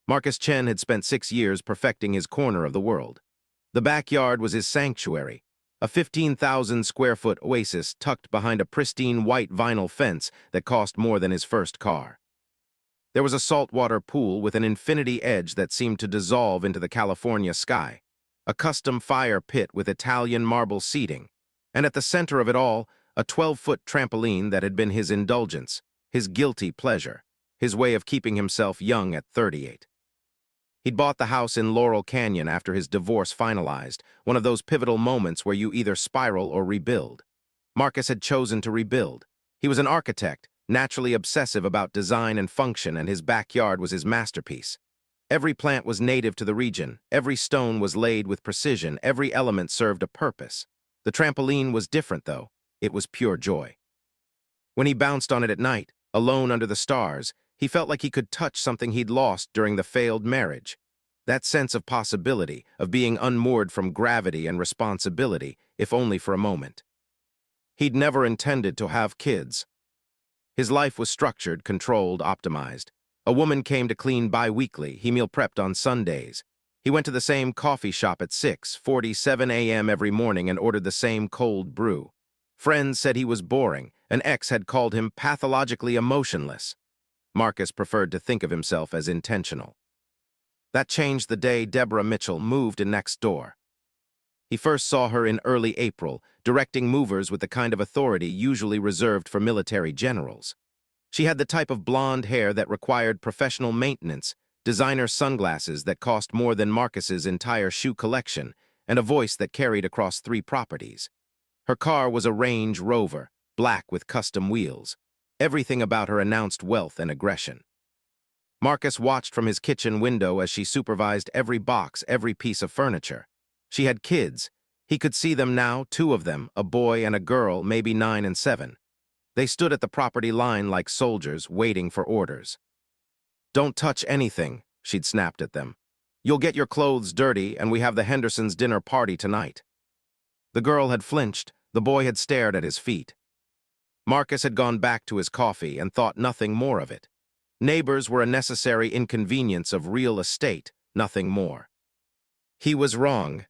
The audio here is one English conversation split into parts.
Marcus Chen had spent 6 years perfecting his corner of the world. The backyard was his sanctuary, a 15,000-square-foot oasis tucked behind a pristine white vinyl fence that cost more than his first car. There was a saltwater pool with an infinity edge that seemed to dissolve into the California sky, a custom fire pit with Italian marble seating, and at the center of it all, a 12-foot trampoline that had been his indulgence, his guilty pleasure, his way of keeping himself young at 38. He'd bought the house in Laurel Canyon after his divorce finalized, one of those pivotal moments where you either spiral or rebuild. Marcus had chosen to rebuild. He was an architect, naturally obsessive about design and function, and his backyard was his masterpiece. Every plant was native to the region, every stone was laid with precision, every element served a purpose. The trampoline was different, though. It was pure joy. When he bounced on it at night, alone under the stars, he felt like he could touch something he'd lost during the failed marriage. That sense of possibility, of being unmoored from gravity and responsibility, if only for a moment. He'd never intended to have kids. His life was structured, controlled, optimized. A woman came to clean bi-weekly. He meal prepped on Sundays. He went to the same coffee shop at 6:47 a.m. every morning and ordered the same cold brew. Friends said he was boring. An ex had called him pathologically emotionless. Marcus preferred to think of himself as intentional. That changed the day Deborah Mitchell moved in next door. He first saw her in early April, directing movers with the kind of authority usually reserved for military generals. She had the type of blonde hair that required professional maintenance, designer sunglasses that cost more than Marcus's entire shoe collection, and a voice that carried across 3 properties. Her car was a Range Rover, black with custom wheels. Everything about her announced wealth and aggression. Marcus watched from his kitchen window as she supervised every box, every piece of furniture. She had kids. He could see them now, 2 of them, a boy and a girl, maybe 9 and 7. They stood at the property line like soldiers, waiting for orders. "Don't touch anything," she'd snapped at them. "You'll get your clothes dirty, and we have the Hendersons' dinner party tonight." The girl had flinched. The boy had stared at his feet. Marcus had gone back to his coffee and thought nothing more of it. Neighbors were a necessary inconvenience of real estate, nothing more. He was wrong.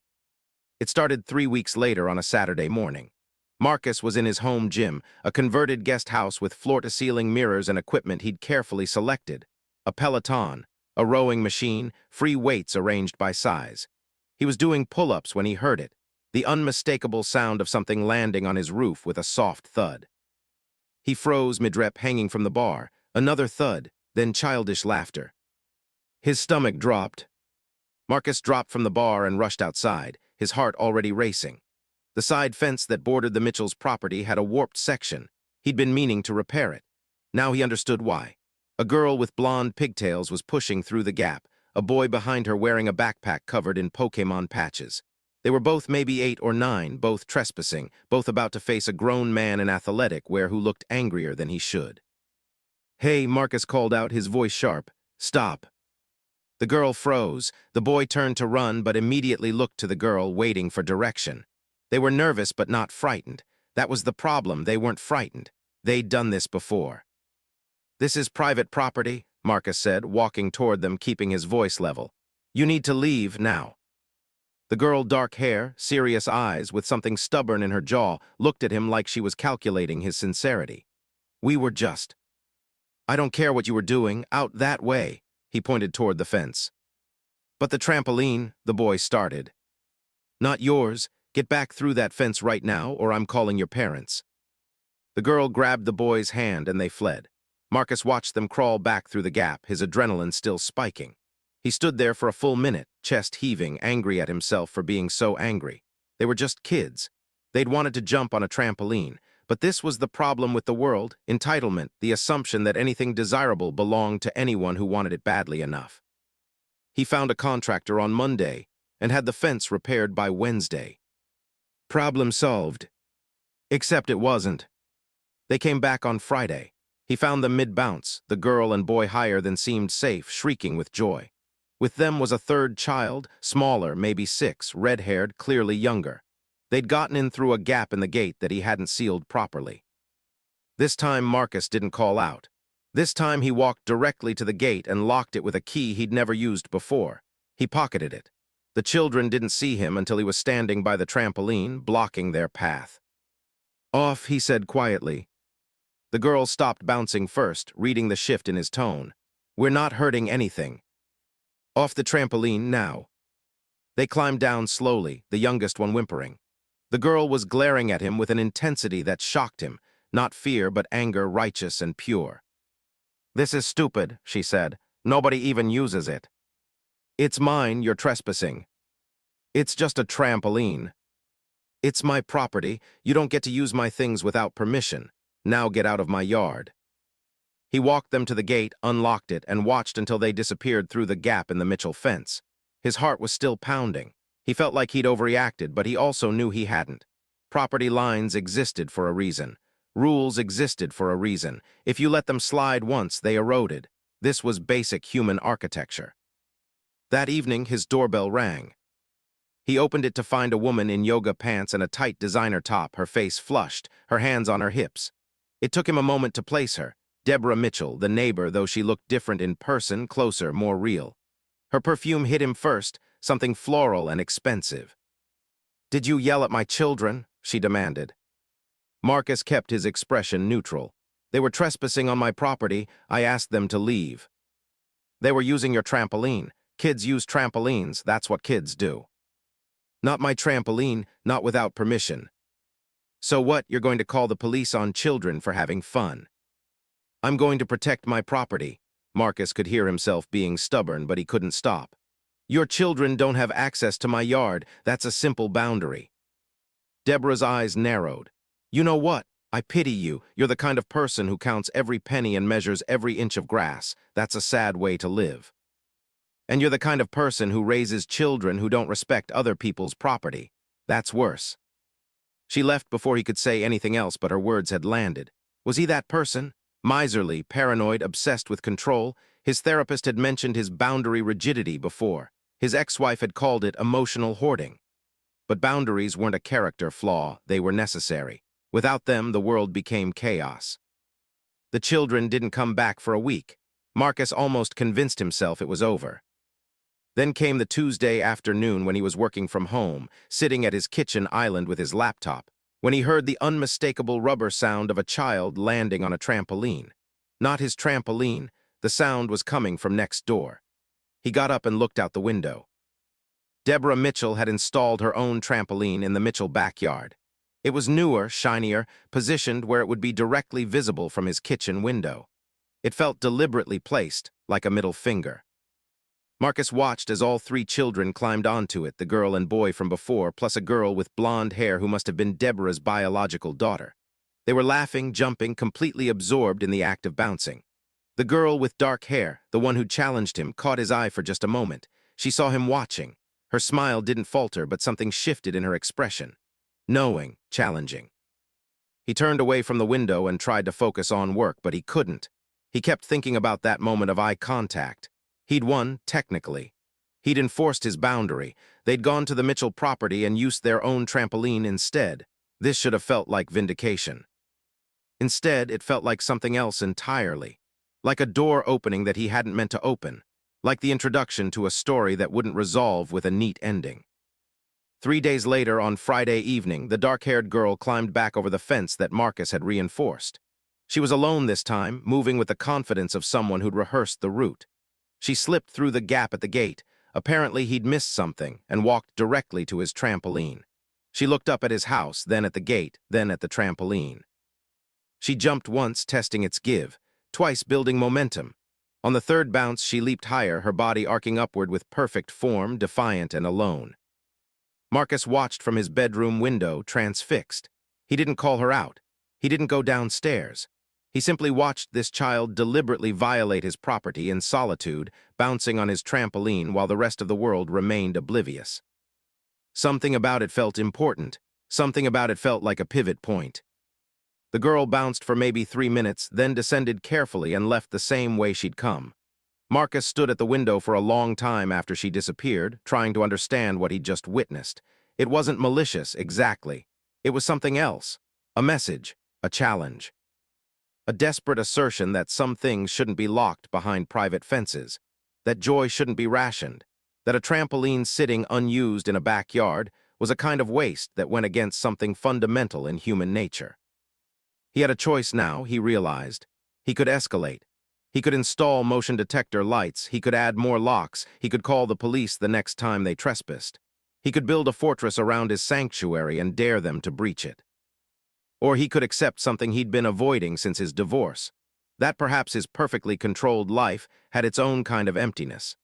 It started 3 weeks later on a Saturday morning. Marcus was in his home gym, a converted guest house with floor-to-ceiling mirrors and equipment he'd carefully selected. A Peloton, a rowing machine, free weights arranged by size. He was doing pull-ups when he heard it, the unmistakable sound of something landing on his roof with a soft thud. He froze mid-rep, hanging from the bar. Another thud, then childish laughter. His stomach dropped. Marcus dropped from the bar and rushed outside, his heart already racing. The side fence that bordered the Mitchells' property had a warped section. He'd been meaning to repair it. Now he understood why. A girl with blonde pigtails was pushing through the gap, a boy behind her wearing a backpack covered in Pokémon patches. They were both maybe 8 or 9, both trespassing, both about to face a grown man in athletic wear who looked angrier than he should. "Hey," Marcus called out, his voice sharp. "Stop." The girl froze. The boy turned to run, but immediately looked to the girl, waiting for direction. They were nervous but not frightened. That was the problem. They weren't frightened. They'd done this before. "This is private property," Marcus said, walking toward them, keeping his voice level. "You need to leave now." The girl, dark hair, serious eyes, with something stubborn in her jaw, looked at him like she was calculating his sincerity. "We were just—" "I don't care what you were doing, out that way." He pointed toward the fence. "But the trampoline," the boy started. "Not yours. Get back through that fence right now, or I'm calling your parents." The girl grabbed the boy's hand and they fled. Marcus watched them crawl back through the gap, his adrenaline still spiking. He stood there for a full minute, chest heaving, angry at himself for being so angry. They were just kids. They'd wanted to jump on a trampoline, but this was the problem with the world: entitlement, the assumption that anything desirable belonged to anyone who wanted it badly enough. He found a contractor on Monday and had the fence repaired by Wednesday. Problem solved. Except it wasn't. They came back on Friday. He found them mid-bounce, the girl and boy higher than seemed safe, shrieking with joy. With them was a 3rd child, smaller, maybe 6, red-haired, clearly younger. They'd gotten in through a gap in the gate that he hadn't sealed properly. This time Marcus didn't call out. This time he walked directly to the gate and locked it with a key he'd never used before. He pocketed it. The children didn't see him until he was standing by the trampoline, blocking their path. "Off," he said quietly. The girl stopped bouncing first, reading the shift in his tone. "We're not hurting anything. Off the trampoline now." They climbed down slowly, the youngest one whimpering. The girl was glaring at him with an intensity that shocked him, not fear but anger, righteous and pure. "This is stupid," she said. "Nobody even uses it." "It's mine, you're trespassing." "It's just a trampoline." "It's my property. You don't get to use my things without permission. Now get out of my yard." He walked them to the gate, unlocked it, and watched until they disappeared through the gap in the Mitchell fence. His heart was still pounding. He felt like he'd overreacted, but he also knew he hadn't. Property lines existed for a reason. Rules existed for a reason. If you let them slide once, they eroded. This was basic human architecture. That evening, his doorbell rang. He opened it to find a woman in yoga pants and a tight designer top, her face flushed, her hands on her hips. It took him a moment to place her. Deborah Mitchell, the neighbor, though she looked different in person, closer, more real. Her perfume hit him first, something floral and expensive. "Did you yell at my children?" she demanded. Marcus kept his expression neutral. "They were trespassing on my property. I asked them to leave." "They were using your trampoline. Kids use trampolines. That's what kids do." "Not my trampoline, not without permission." "So what, you're going to call the police on children for having fun?" "I'm going to protect my property." Marcus could hear himself being stubborn, but he couldn't stop. "Your children don't have access to my yard. That's a simple boundary." Deborah's eyes narrowed. "You know what? I pity you. You're the kind of person who counts every penny and measures every inch of grass. That's a sad way to live. And you're the kind of person who raises children who don't respect other people's property. That's worse." She left before he could say anything else, but her words had landed. Was he that person? Miserly, paranoid, obsessed with control? His therapist had mentioned his boundary rigidity before. His ex-wife had called it emotional hoarding. But boundaries weren't a character flaw, they were necessary. Without them, the world became chaos. The children didn't come back for a week. Marcus almost convinced himself it was over. Then came the Tuesday afternoon when he was working from home, sitting at his kitchen island with his laptop, when he heard the unmistakable rubber sound of a child landing on a trampoline. Not his trampoline, the sound was coming from next door. He got up and looked out the window. Deborah Mitchell had installed her own trampoline in the Mitchell backyard. It was newer, shinier, positioned where it would be directly visible from his kitchen window. It felt deliberately placed, like a middle finger. Marcus watched as all three children climbed onto it, the girl and boy from before, plus a girl with blonde hair who must have been Deborah's biological daughter. They were laughing, jumping, completely absorbed in the act of bouncing. The girl with dark hair, the one who challenged him, caught his eye for just a moment. She saw him watching. Her smile didn't falter, but something shifted in her expression. Knowing, challenging. He turned away from the window and tried to focus on work, but he couldn't. He kept thinking about that moment of eye contact. He'd won, technically. He'd enforced his boundary. They'd gone to the Mitchell property and used their own trampoline instead. This should have felt like vindication. Instead, it felt like something else entirely. Like a door opening that he hadn't meant to open. Like the introduction to a story that wouldn't resolve with a neat ending. 3 days later, on Friday evening, the dark-haired girl climbed back over the fence that Marcus had reinforced. She was alone this time, moving with the confidence of someone who'd rehearsed the route. She slipped through the gap at the gate. Apparently he'd missed something and walked directly to his trampoline. She looked up at his house, then at the gate, then at the trampoline. She jumped once, testing its give, twice building momentum. On the third bounce, she leaped higher, her body arcing upward with perfect form, defiant and alone. Marcus watched from his bedroom window, transfixed. He didn't call her out. He didn't go downstairs. He simply watched this child deliberately violate his property in solitude, bouncing on his trampoline while the rest of the world remained oblivious. Something about it felt important. Something about it felt like a pivot point. The girl bounced for maybe 3 minutes, then descended carefully and left the same way she'd come. Marcus stood at the window for a long time after she disappeared, trying to understand what he'd just witnessed. It wasn't malicious, exactly. It was something else. A message. A challenge. A desperate assertion that some things shouldn't be locked behind private fences, that joy shouldn't be rationed, that a trampoline sitting unused in a backyard was a kind of waste that went against something fundamental in human nature. He had a choice now, he realized. He could escalate. He could install motion detector lights, he could add more locks, he could call the police the next time they trespassed. He could build a fortress around his sanctuary and dare them to breach it. Or he could accept something he'd been avoiding since his divorce, that perhaps his perfectly controlled life had its own kind of emptiness.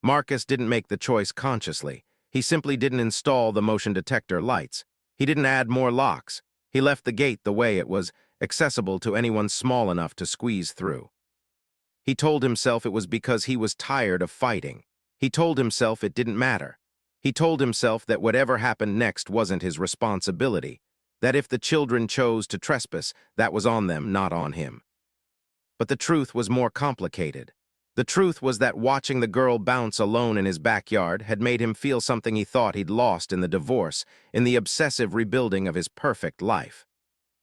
Marcus didn't make the choice consciously. He simply didn't install the motion detector lights. He didn't add more locks. He left the gate the way it was, accessible to anyone small enough to squeeze through. He told himself it was because he was tired of fighting. He told himself it didn't matter. He told himself that whatever happened next wasn't his responsibility, that if the children chose to trespass, that was on them, not on him. But the truth was more complicated. The truth was that watching the girl bounce alone in his backyard had made him feel something he thought he'd lost in the divorce, in the obsessive rebuilding of his perfect life.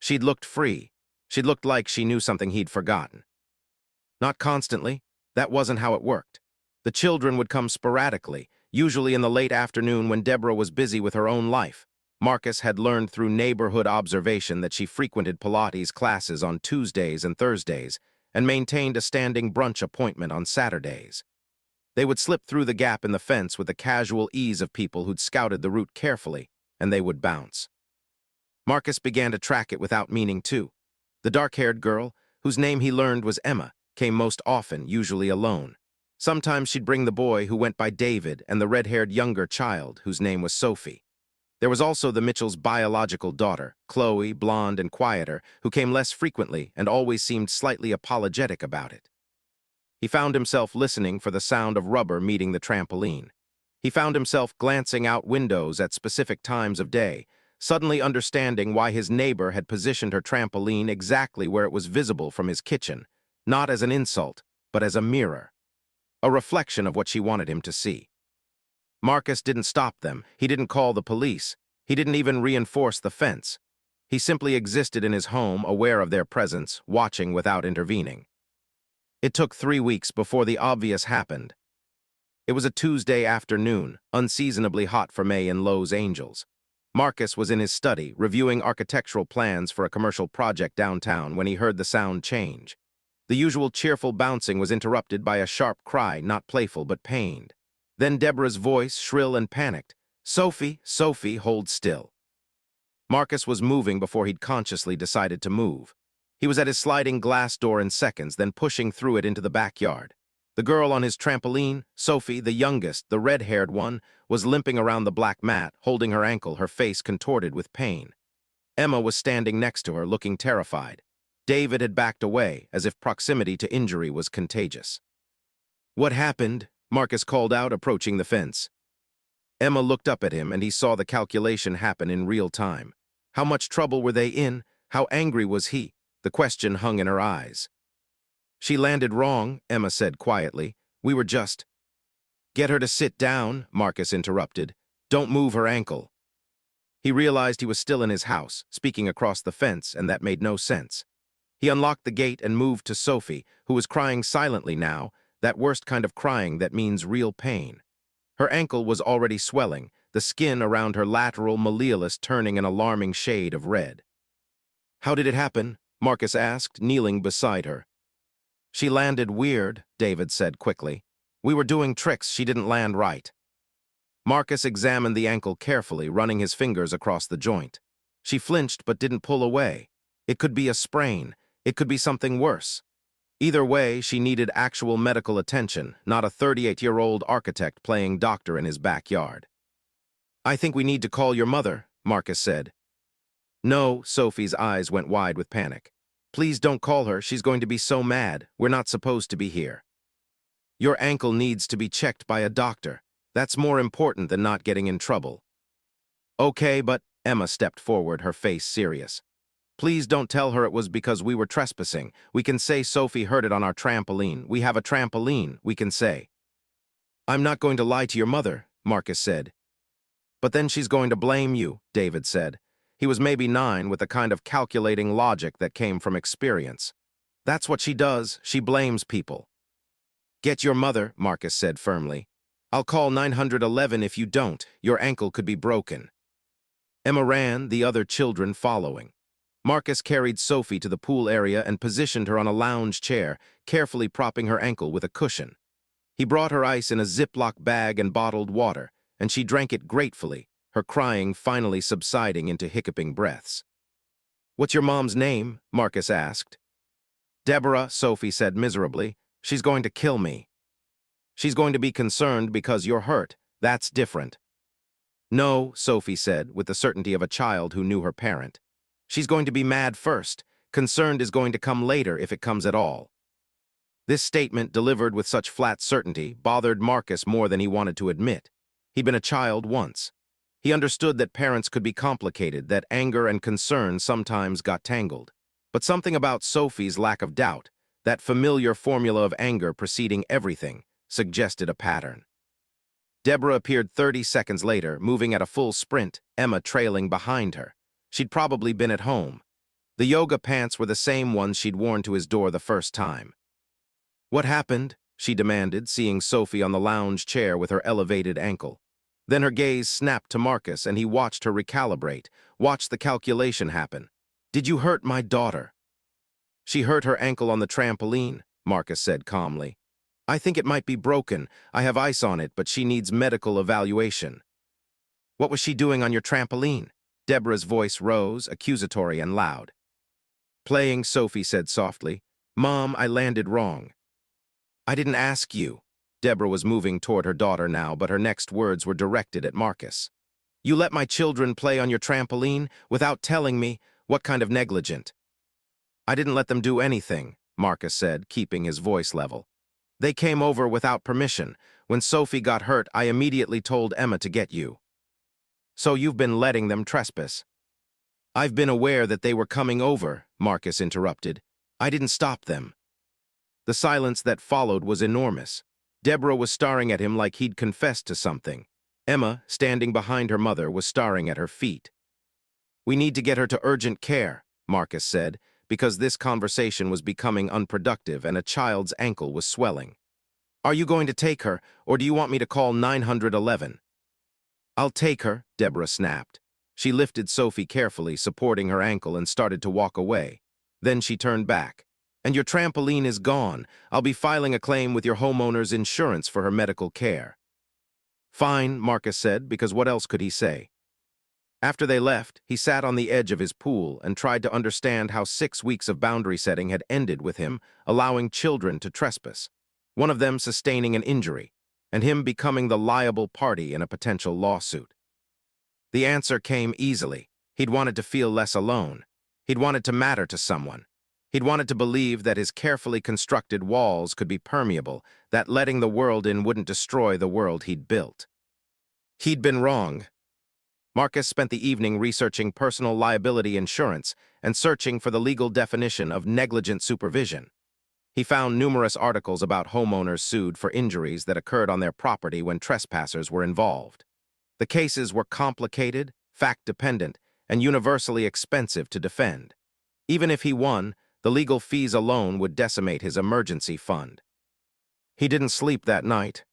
She'd looked free. She'd looked like she knew something he'd forgotten. Not constantly. That wasn't how it worked. The children would come sporadically, usually in the late afternoon when Deborah was busy with her own life. Marcus had learned through neighborhood observation that she frequented Pilates classes on Tuesdays and Thursdays and maintained a standing brunch appointment on Saturdays. They would slip through the gap in the fence with the casual ease of people who'd scouted the route carefully, and they would bounce. Marcus began to track it without meaning to. The dark-haired girl, whose name he learned was Emma, came most often, usually alone. Sometimes she'd bring the boy who went by David and the red-haired younger child, whose name was Sophie. There was also the Mitchell's biological daughter, Chloe, blonde and quieter, who came less frequently and always seemed slightly apologetic about it. He found himself listening for the sound of rubber meeting the trampoline. He found himself glancing out windows at specific times of day, suddenly understanding why his neighbor had positioned her trampoline exactly where it was visible from his kitchen, not as an insult, but as a mirror, a reflection of what she wanted him to see. Marcus didn't stop them. He didn't call the police. He didn't even reinforce the fence. He simply existed in his home, aware of their presence, watching without intervening. It took 3 weeks before the obvious happened. It was a Tuesday afternoon, unseasonably hot for May in Los Angeles. Marcus was in his study, reviewing architectural plans for a commercial project downtown when he heard the sound change. The usual cheerful bouncing was interrupted by a sharp cry, not playful but pained. Then Deborah's voice, shrill and panicked. "Sophie, Sophie, hold still." Marcus was moving before he'd consciously decided to move. He was at his sliding glass door in seconds, then pushing through it into the backyard. The girl on his trampoline, Sophie, the youngest, the red-haired one, was limping around the black mat, holding her ankle, her face contorted with pain. Emma was standing next to her, looking terrified. David had backed away, as if proximity to injury was contagious. "What happened?" Marcus called out, approaching the fence. Emma looked up at him, and he saw the calculation happen in real time. How much trouble were they in? How angry was he? The question hung in her eyes. "She landed wrong," Emma said quietly. "We were just—" "Get her to sit down," Marcus interrupted. "Don't move her ankle." He realized he was still in his house, speaking across the fence, and that made no sense. He unlocked the gate and moved to Sophie, who was crying silently now, that worst kind of crying that means real pain. Her ankle was already swelling, the skin around her lateral malleolus turning an alarming shade of red. "How did it happen?" Marcus asked, kneeling beside her. "She landed weird," David said quickly. "We were doing tricks, she didn't land right." Marcus examined the ankle carefully, running his fingers across the joint. She flinched but didn't pull away. It could be a sprain. It could be something worse. Either way, she needed actual medical attention, not a 38-year-old architect playing doctor in his backyard. "I think we need to call your mother," Marcus said. "No," Sophie's eyes went wide with panic. "Please don't call her, she's going to be so mad. We're not supposed to be here. Your ankle needs to be checked by a doctor. That's more important than not getting in trouble." "Okay, but—" Emma stepped forward, her face serious. "Please don't tell her it was because we were trespassing. We can say Sophie heard it on our trampoline. We have a trampoline, we can say." "I'm not going to lie to your mother," Marcus said. "But then she's going to blame you," David said. He was maybe 9 with the kind of calculating logic that came from experience. That's what she does. She blames people. Get your mother, Marcus said firmly. I'll call 911 if you don't. Your ankle could be broken. Emma ran, the other children following. Marcus carried Sophie to the pool area and positioned her on a lounge chair, carefully propping her ankle with a cushion. He brought her ice in a Ziploc bag and bottled water, and she drank it gratefully, her crying finally subsiding into hiccuping breaths. What's your mom's name? Marcus asked. Deborah, Sophie said miserably. She's going to kill me. She's going to be concerned because you're hurt. That's different. No, Sophie said, with the certainty of a child who knew her parent. She's going to be mad first. Concerned is going to come later if it comes at all. This statement, delivered with such flat certainty, bothered Marcus more than he wanted to admit. He'd been a child once. He understood that parents could be complicated, that anger and concern sometimes got tangled. But something about Sophie's lack of doubt, that familiar formula of anger preceding everything, suggested a pattern. Deborah appeared 30 seconds later, moving at a full sprint, Emma trailing behind her. She'd probably been at home. The yoga pants were the same ones she'd worn to his door the first time. What happened? She demanded, seeing Sophie on the lounge chair with her elevated ankle. Then her gaze snapped to Marcus, and he watched her recalibrate, watched the calculation happen. Did you hurt my daughter? She hurt her ankle on the trampoline, Marcus said calmly. I think it might be broken. I have ice on it, but she needs medical evaluation. What was she doing on your trampoline? Deborah's voice rose, accusatory and loud. Playing, Sophie said softly. Mom, I landed wrong. I didn't ask you. Deborah was moving toward her daughter now, but her next words were directed at Marcus. You let my children play on your trampoline without telling me? What kind of negligent? I didn't let them do anything, Marcus said, keeping his voice level. They came over without permission. When Sophie got hurt, I immediately told Emma to get you. So you've been letting them trespass. I've been aware that they were coming over, Marcus interrupted. I didn't stop them. The silence that followed was enormous. Deborah was staring at him like he'd confessed to something. Emma, standing behind her mother, was staring at her feet. We need to get her to urgent care, Marcus said, because this conversation was becoming unproductive and a child's ankle was swelling. Are you going to take her, or do you want me to call 911? I'll take her, Deborah snapped. She lifted Sophie carefully, supporting her ankle, and started to walk away. Then she turned back. And your trampoline is gone. I'll be filing a claim with your homeowner's insurance for her medical care. Fine, Marcus said, because what else could he say? After they left, he sat on the edge of his pool and tried to understand how 6 weeks of boundary setting had ended with him allowing children to trespass, one of them sustaining an injury, and him becoming the liable party in a potential lawsuit. The answer came easily. He'd wanted to feel less alone. He'd wanted to matter to someone. He'd wanted to believe that his carefully constructed walls could be permeable, that letting the world in wouldn't destroy the world he'd built. He'd been wrong. Marcus spent the evening researching personal liability insurance and searching for the legal definition of negligent supervision. He found numerous articles about homeowners sued for injuries that occurred on their property when trespassers were involved. The cases were complicated, fact-dependent, and universally expensive to defend. Even if he won, the legal fees alone would decimate his emergency fund. He didn't sleep that night.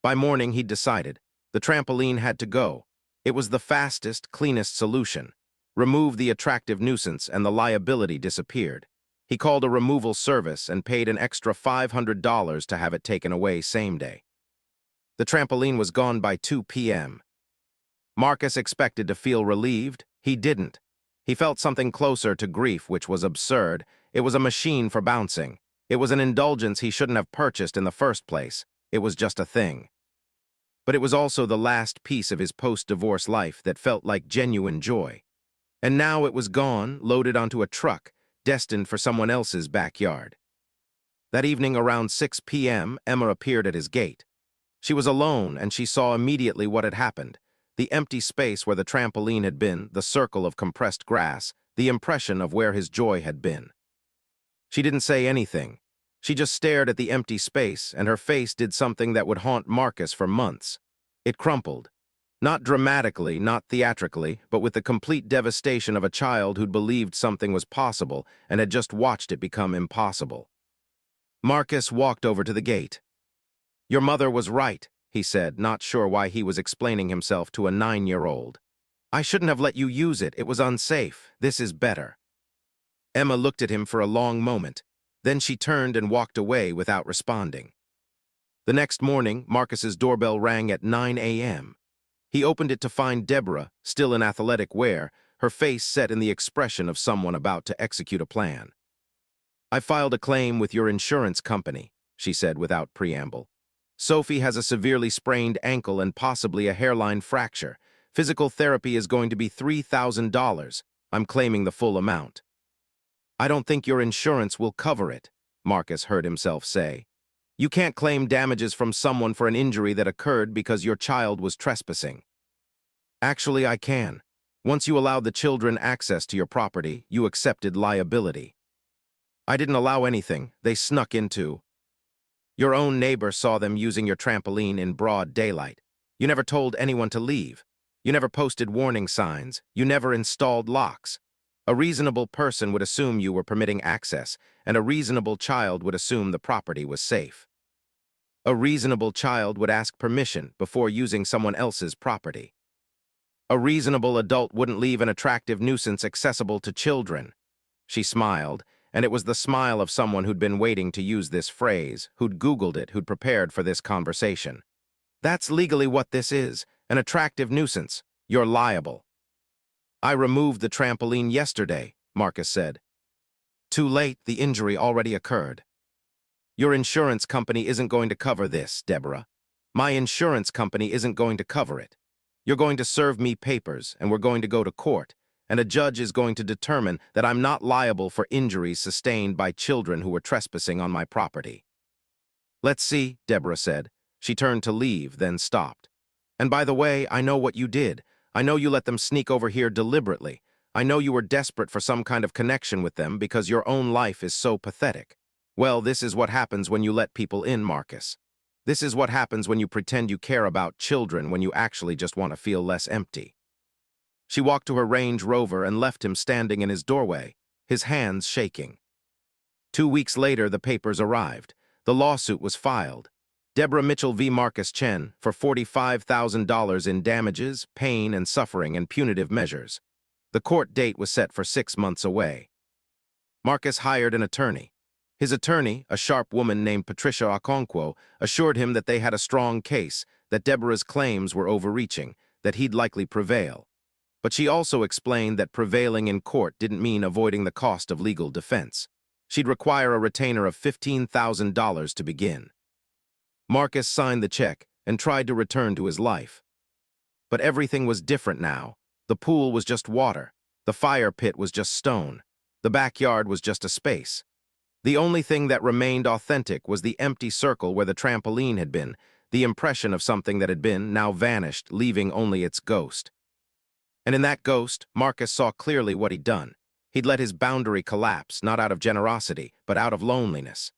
By morning, he'd decided. The trampoline had to go. It was the fastest, cleanest solution. Remove the attractive nuisance and the liability disappeared. He called a removal service and paid an extra $500 to have it taken away same day. The trampoline was gone by 2 p.m. Marcus expected to feel relieved. He didn't. He felt something closer to grief, which was absurd. It was a machine for bouncing. It was an indulgence he shouldn't have purchased in the first place. It was just a thing. But it was also the last piece of his post-divorce life that felt like genuine joy. And now it was gone, loaded onto a truck, destined for someone else's backyard. That evening around 6 p.m., Emma appeared at his gate. She was alone, and she saw immediately what had happened. The empty space where the trampoline had been, the circle of compressed grass, the impression of where his joy had been. She didn't say anything. She just stared at the empty space, and her face did something that would haunt Marcus for months. It crumpled. Not dramatically, not theatrically, but with the complete devastation of a child who'd believed something was possible and had just watched it become impossible. Marcus walked over to the gate. "Your mother was right," he said, not sure why he was explaining himself to a 9-year-old. "I shouldn't have let you use it. It was unsafe. This is better." Emma looked at him for a long moment. Then she turned and walked away without responding. The next morning, Marcus's doorbell rang at 9 a.m. He opened it to find Deborah, still in athletic wear, her face set in the expression of someone about to execute a plan. "I filed a claim with your insurance company," she said without preamble. "Sophie has a severely sprained ankle and possibly a hairline fracture. Physical therapy is going to be $3,000. I'm claiming the full amount." "I don't think your insurance will cover it," Marcus heard himself say. "You can't claim damages from someone for an injury that occurred because your child was trespassing." "Actually, I can. Once you allowed the children access to your property, you accepted liability." "I didn't allow anything. They snuck into." "Your own neighbor saw them using your trampoline in broad daylight. You never told anyone to leave. You never posted warning signs. You never installed locks. A reasonable person would assume you were permitting access, and a reasonable child would assume the property was safe. A reasonable child would ask permission before using someone else's property. A reasonable adult wouldn't leave an attractive nuisance accessible to children." She smiled, and it was the smile of someone who'd been waiting to use this phrase, who'd Googled it, who'd prepared for this conversation. "That's legally what this is, an attractive nuisance. You're liable." "I removed the trampoline yesterday," Marcus said. "Too late, the injury already occurred." "Your insurance company isn't going to cover this, Deborah. My insurance company isn't going to cover it. You're going to serve me papers, and we're going to go to court, and a judge is going to determine that I'm not liable for injuries sustained by children who were trespassing on my property." "Let's see," Deborah said. She turned to leave, then stopped. "And by the way, I know what you did. I know you let them sneak over here deliberately. I know you were desperate for some kind of connection with them because your own life is so pathetic. Well, this is what happens when you let people in, Marcus. This is what happens when you pretend you care about children when you actually just want to feel less empty." She walked to her Range Rover and left him standing in his doorway, his hands shaking. 2 weeks later, the papers arrived. The lawsuit was filed. Deborah Mitchell v. Marcus Chen for $45,000 in damages, pain and suffering, and punitive measures. The court date was set for 6 months away. Marcus hired an attorney. His attorney, a sharp woman named Patricia Okonkwo, assured him that they had a strong case, that Deborah's claims were overreaching, that he'd likely prevail. But she also explained that prevailing in court didn't mean avoiding the cost of legal defense. She'd require a retainer of $15,000 to begin. Marcus signed the check and tried to return to his life. But everything was different now. The pool was just water. The fire pit was just stone. The backyard was just a space. The only thing that remained authentic was the empty circle where the trampoline had been, the impression of something that had been, now vanished, leaving only its ghost. And in that ghost, Marcus saw clearly what he'd done. He'd let his boundary collapse, not out of generosity, but out of loneliness.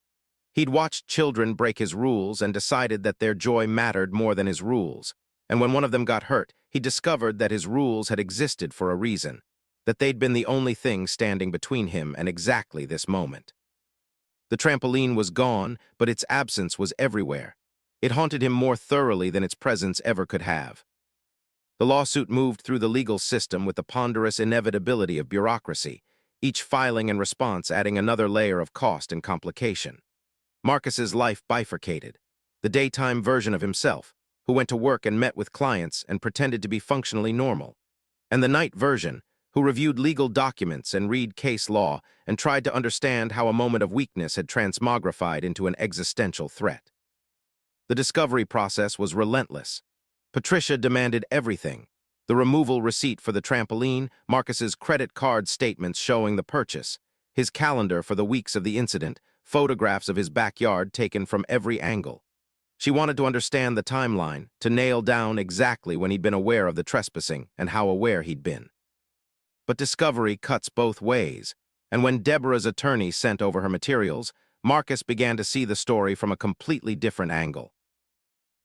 He'd watched children break his rules and decided that their joy mattered more than his rules. And when one of them got hurt, he discovered that his rules had existed for a reason, that they'd been the only thing standing between him and exactly this moment. The trampoline was gone, but its absence was everywhere. It haunted him more thoroughly than its presence ever could have. The lawsuit moved through the legal system with the ponderous inevitability of bureaucracy, each filing and response adding another layer of cost and complication. Marcus's life bifurcated. The daytime version of himself, who went to work and met with clients and pretended to be functionally normal, and the night version, who reviewed legal documents and read case law and tried to understand how a moment of weakness had transmogrified into an existential threat. The discovery process was relentless. Patricia demanded everything: the removal receipt for the trampoline, Marcus's credit card statements showing the purchase, his calendar for the weeks of the incident, photographs of his backyard taken from every angle. She wanted to understand the timeline, to nail down exactly when he'd been aware of the trespassing and how aware he'd been. But discovery cuts both ways, and when Deborah's attorney sent over her materials, Marcus began to see the story from a completely different angle.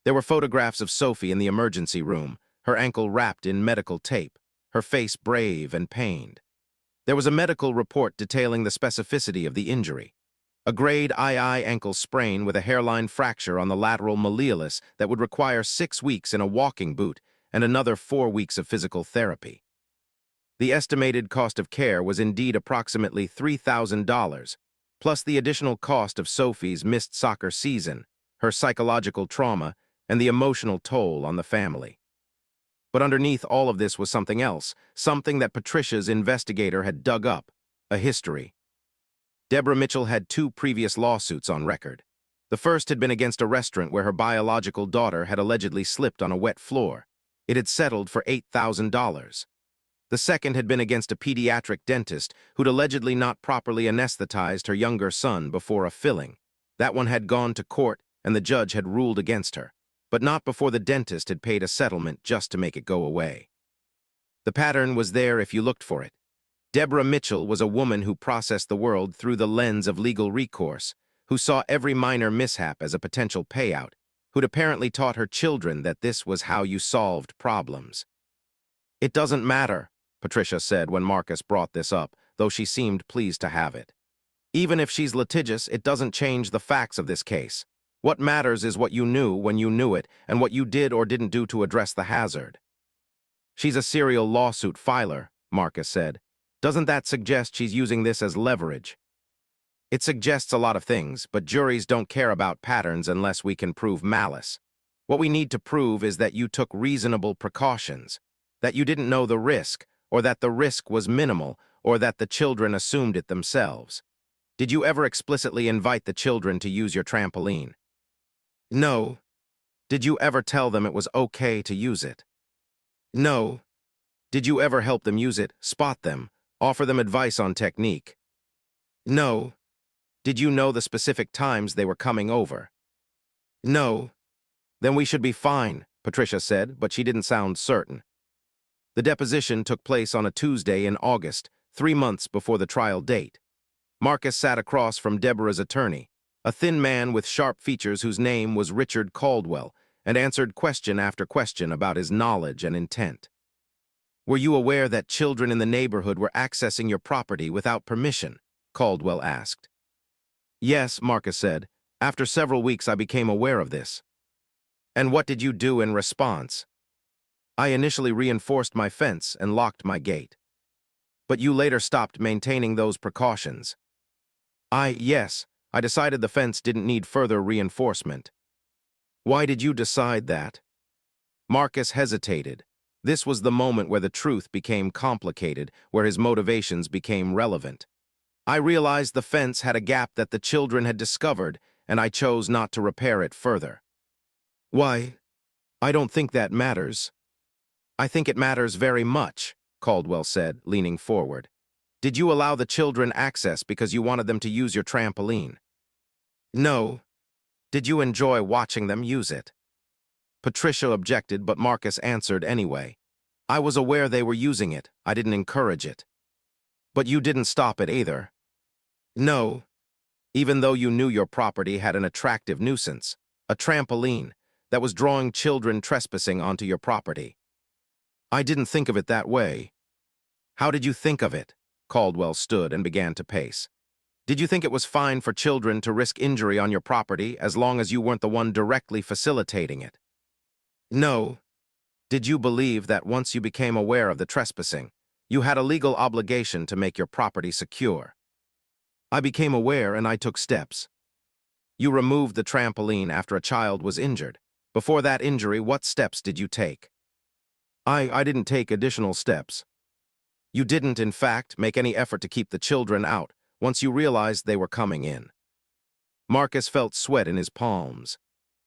There were photographs of Sophie in the emergency room, her ankle wrapped in medical tape, her face brave and pained. There was a medical report detailing the specificity of the injury. A grade II ankle sprain with a hairline fracture on the lateral malleolus that would require 6 weeks in a walking boot and another 4 weeks of physical therapy. The estimated cost of care was indeed approximately $3,000, plus the additional cost of Sophie's missed soccer season, her psychological trauma, and the emotional toll on the family. But underneath all of this was something else, something that Patricia's investigator had dug up, a history. Deborah Mitchell had 2 previous lawsuits on record. The first had been against a restaurant where her biological daughter had allegedly slipped on a wet floor. It had settled for $8,000. The second had been against a pediatric dentist who'd allegedly not properly anesthetized her younger son before a filling. That one had gone to court and the judge had ruled against her, but not before the dentist had paid a settlement just to make it go away. The pattern was there if you looked for it. Deborah Mitchell was a woman who processed the world through the lens of legal recourse, who saw every minor mishap as a potential payout, who'd apparently taught her children that this was how you solved problems. "It doesn't matter," Patricia said when Marcus brought this up, though she seemed pleased to have it. "Even if she's litigious, it doesn't change the facts of this case. What matters is what you knew when you knew it and what you did or didn't do to address the hazard." "She's a serial lawsuit filer," Marcus said. "Doesn't that suggest she's using this as leverage?" "It suggests a lot of things, but juries don't care about patterns unless we can prove malice. What we need to prove is that you took reasonable precautions, that you didn't know the risk, or that the risk was minimal, or that the children assumed it themselves. Did you ever explicitly invite the children to use your trampoline?" "No." "Did you ever tell them it was okay to use it?" "No." "Did you ever help them use it, spot them, offer them advice on technique?" "No." "Did you know the specific times they were coming over?" "No." "Then we should be fine," Patricia said, but she didn't sound certain. The deposition took place on a Tuesday in August, 3 months before the trial date. Marcus sat across from Deborah's attorney, a thin man with sharp features whose name was Richard Caldwell, and answered question after question about his knowledge and intent. "Were you aware that children in the neighborhood were accessing your property without permission?" Caldwell asked. "Yes," Marcus said. "After several weeks I became aware of this." "And what did you do in response?" "I initially reinforced my fence and locked my gate." "But you later stopped maintaining those precautions." Yes, I decided the fence didn't need further reinforcement." "Why did you decide that?" Marcus hesitated. This was the moment where the truth became complicated, where his motivations became relevant. "I realized the fence had a gap that the children had discovered, and I chose not to repair it further." "Why? I don't think that matters." "I think it matters very much," Caldwell said, leaning forward. "Did you allow the children access because you wanted them to use your trampoline?" "No." "Did you enjoy watching them use it?" Patricia objected, but Marcus answered anyway. "I was aware they were using it. I didn't encourage it." "But you didn't stop it either." "No." "Even though you knew your property had an attractive nuisance, a trampoline, that was drawing children trespassing onto your property?" "I didn't think of it that way." "How did you think of it?" Caldwell stood and began to pace. "Did you think it was fine for children to risk injury on your property as long as you weren't the one directly facilitating it?" "No." "Did you believe that once you became aware of the trespassing, you had a legal obligation to make your property secure?" "I became aware and I took steps." "You removed the trampoline after a child was injured. Before that injury, what steps did you take?" I didn't take additional steps." "You didn't, in fact, make any effort to keep the children out once you realized they were coming in?" Marcus felt sweat in his palms.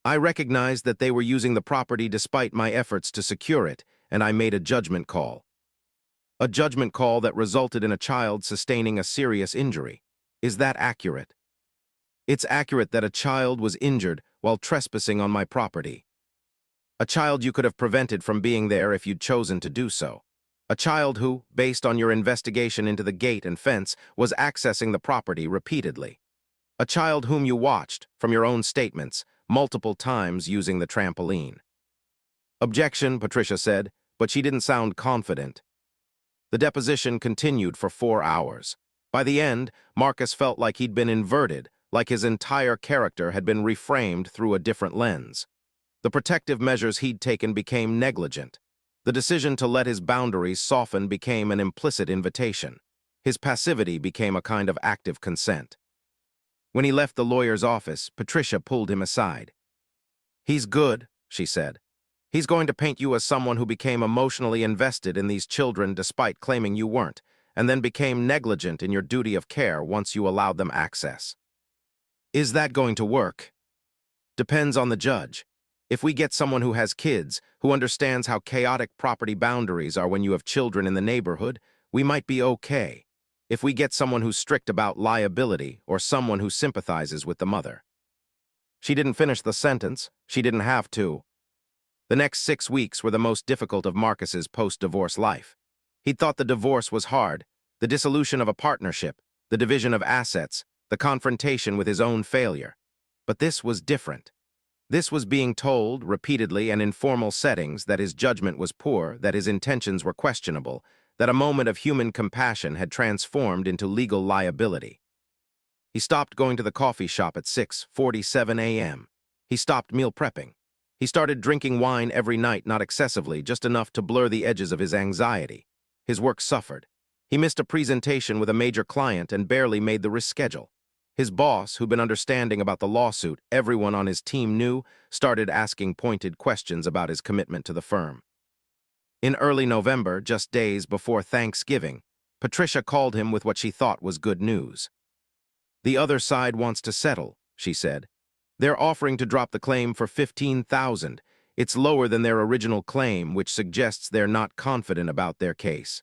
"I recognized that they were using the property despite my efforts to secure it, and I made a judgment call." "A judgment call that resulted in a child sustaining a serious injury. Is that accurate?" "It's accurate that a child was injured while trespassing on my property. A child you could have prevented from being there if you'd chosen to do so. A child who, based on your investigation into the gate and fence, was accessing the property repeatedly. A child whom you watched, from your own statements, multiple times using the trampoline." "Objection," Patricia said, but she didn't sound confident. The deposition continued for 4 hours. By the end, Marcus felt like he'd been inverted, like his entire character had been reframed through a different lens. The protective measures he'd taken became negligent. The decision to let his boundaries soften became an implicit invitation. His passivity became a kind of active consent. When he left the lawyer's office, Patricia pulled him aside. "He's good," she said. "He's going to paint you as someone who became emotionally invested in these children despite claiming you weren't, and then became negligent in your duty of care once you allowed them access." "Is that going to work?" "Depends on the judge. If we get someone who has kids, who understands how chaotic property boundaries are when you have children in the neighborhood, we might be okay. If we get someone who's strict about liability or someone who sympathizes with the mother." She didn't finish the sentence. She didn't have to. The next 6 weeks were the most difficult of Marcus's post-divorce life. He'd thought the divorce was hard, the dissolution of a partnership, the division of assets, the confrontation with his own failure. But this was different. This was being told, repeatedly and in formal settings, that his judgment was poor, that his intentions were questionable, that a moment of human compassion had transformed into legal liability. He stopped going to the coffee shop at 6:47 a.m. He stopped meal prepping. He started drinking wine every night, not excessively, just enough to blur the edges of his anxiety. His work suffered. He missed a presentation with a major client and barely made the risk schedule. His boss, who'd been understanding about the lawsuit everyone on his team knew, started asking pointed questions about his commitment to the firm. In early November, just days before Thanksgiving, Patricia called him with what she thought was good news. "The other side wants to settle," she said. "They're offering to drop the claim for $15,000. It's lower than their original claim, which suggests they're not confident about their case."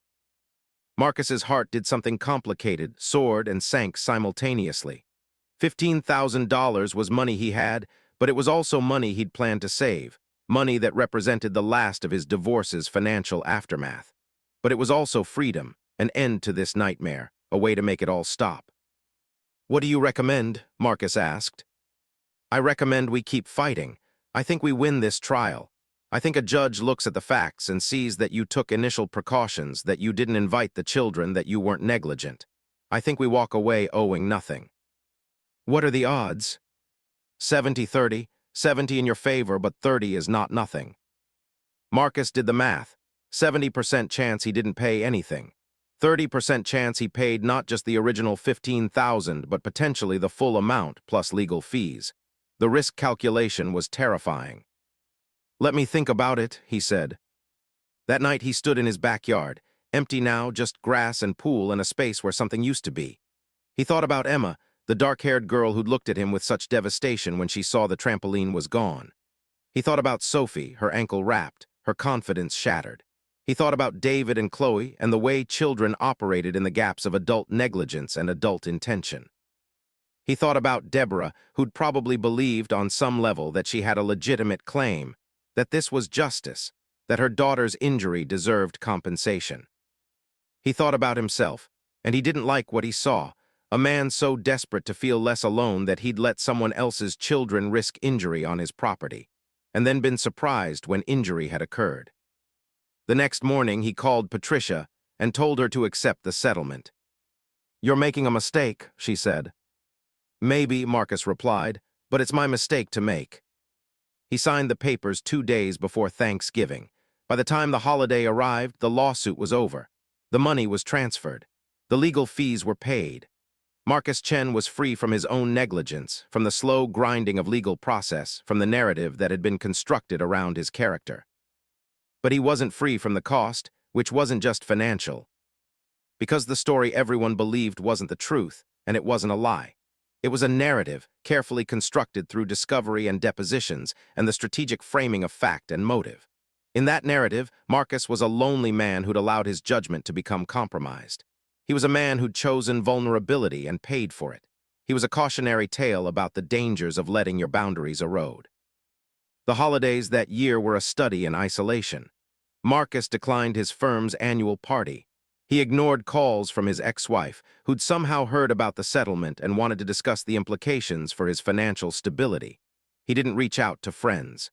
Marcus's heart did something complicated, soared and sank simultaneously. $15,000 was money he had, but it was also money he'd planned to save, money that represented the last of his divorce's financial aftermath. But it was also freedom, an end to this nightmare, a way to make it all stop. "What do you recommend?" Marcus asked. "I recommend we keep fighting. I think we win this trial. I think a judge looks at the facts and sees that you took initial precautions, that you didn't invite the children, that you weren't negligent. I think we walk away owing nothing." "What are the odds?" 70-30, 70 in your favor, but 30 is not nothing. Marcus did the math. 70% chance he didn't pay anything. 30% chance he paid not just the original $15,000, but potentially the full amount plus legal fees. The risk calculation was terrifying. "Let me think about it," he said. That night he stood in his backyard, empty now, just grass and pool and a space where something used to be. He thought about Emma, the dark-haired girl who'd looked at him with such devastation when she saw the trampoline was gone. He thought about Sophie, her ankle wrapped, her confidence shattered. He thought about David and Chloe and the way children operated in the gaps of adult negligence and adult intention. He thought about Deborah, who'd probably believed on some level that she had a legitimate claim, that this was justice, that her daughter's injury deserved compensation. He thought about himself, and he didn't like what he saw, a man so desperate to feel less alone that he'd let someone else's children risk injury on his property, and then been surprised when injury had occurred. The next morning he called Patricia and told her to accept the settlement. "You're making a mistake," she said. "Maybe," Marcus replied, "but it's my mistake to make." He signed the papers 2 days before Thanksgiving. By the time the holiday arrived, the lawsuit was over. The money was transferred. The legal fees were paid. Marcus Chen was free from his own negligence, from the slow grinding of legal process, from the narrative that had been constructed around his character. But he wasn't free from the cost, which wasn't just financial. Because the story everyone believed wasn't the truth, and it wasn't a lie. It was a narrative, carefully constructed through discovery and depositions, and the strategic framing of fact and motive. In that narrative, Marcus was a lonely man who'd allowed his judgment to become compromised. He was a man who'd chosen vulnerability and paid for it. He was a cautionary tale about the dangers of letting your boundaries erode. The holidays that year were a study in isolation. Marcus declined his firm's annual party. He ignored calls from his ex-wife, who'd somehow heard about the settlement and wanted to discuss the implications for his financial stability. He didn't reach out to friends.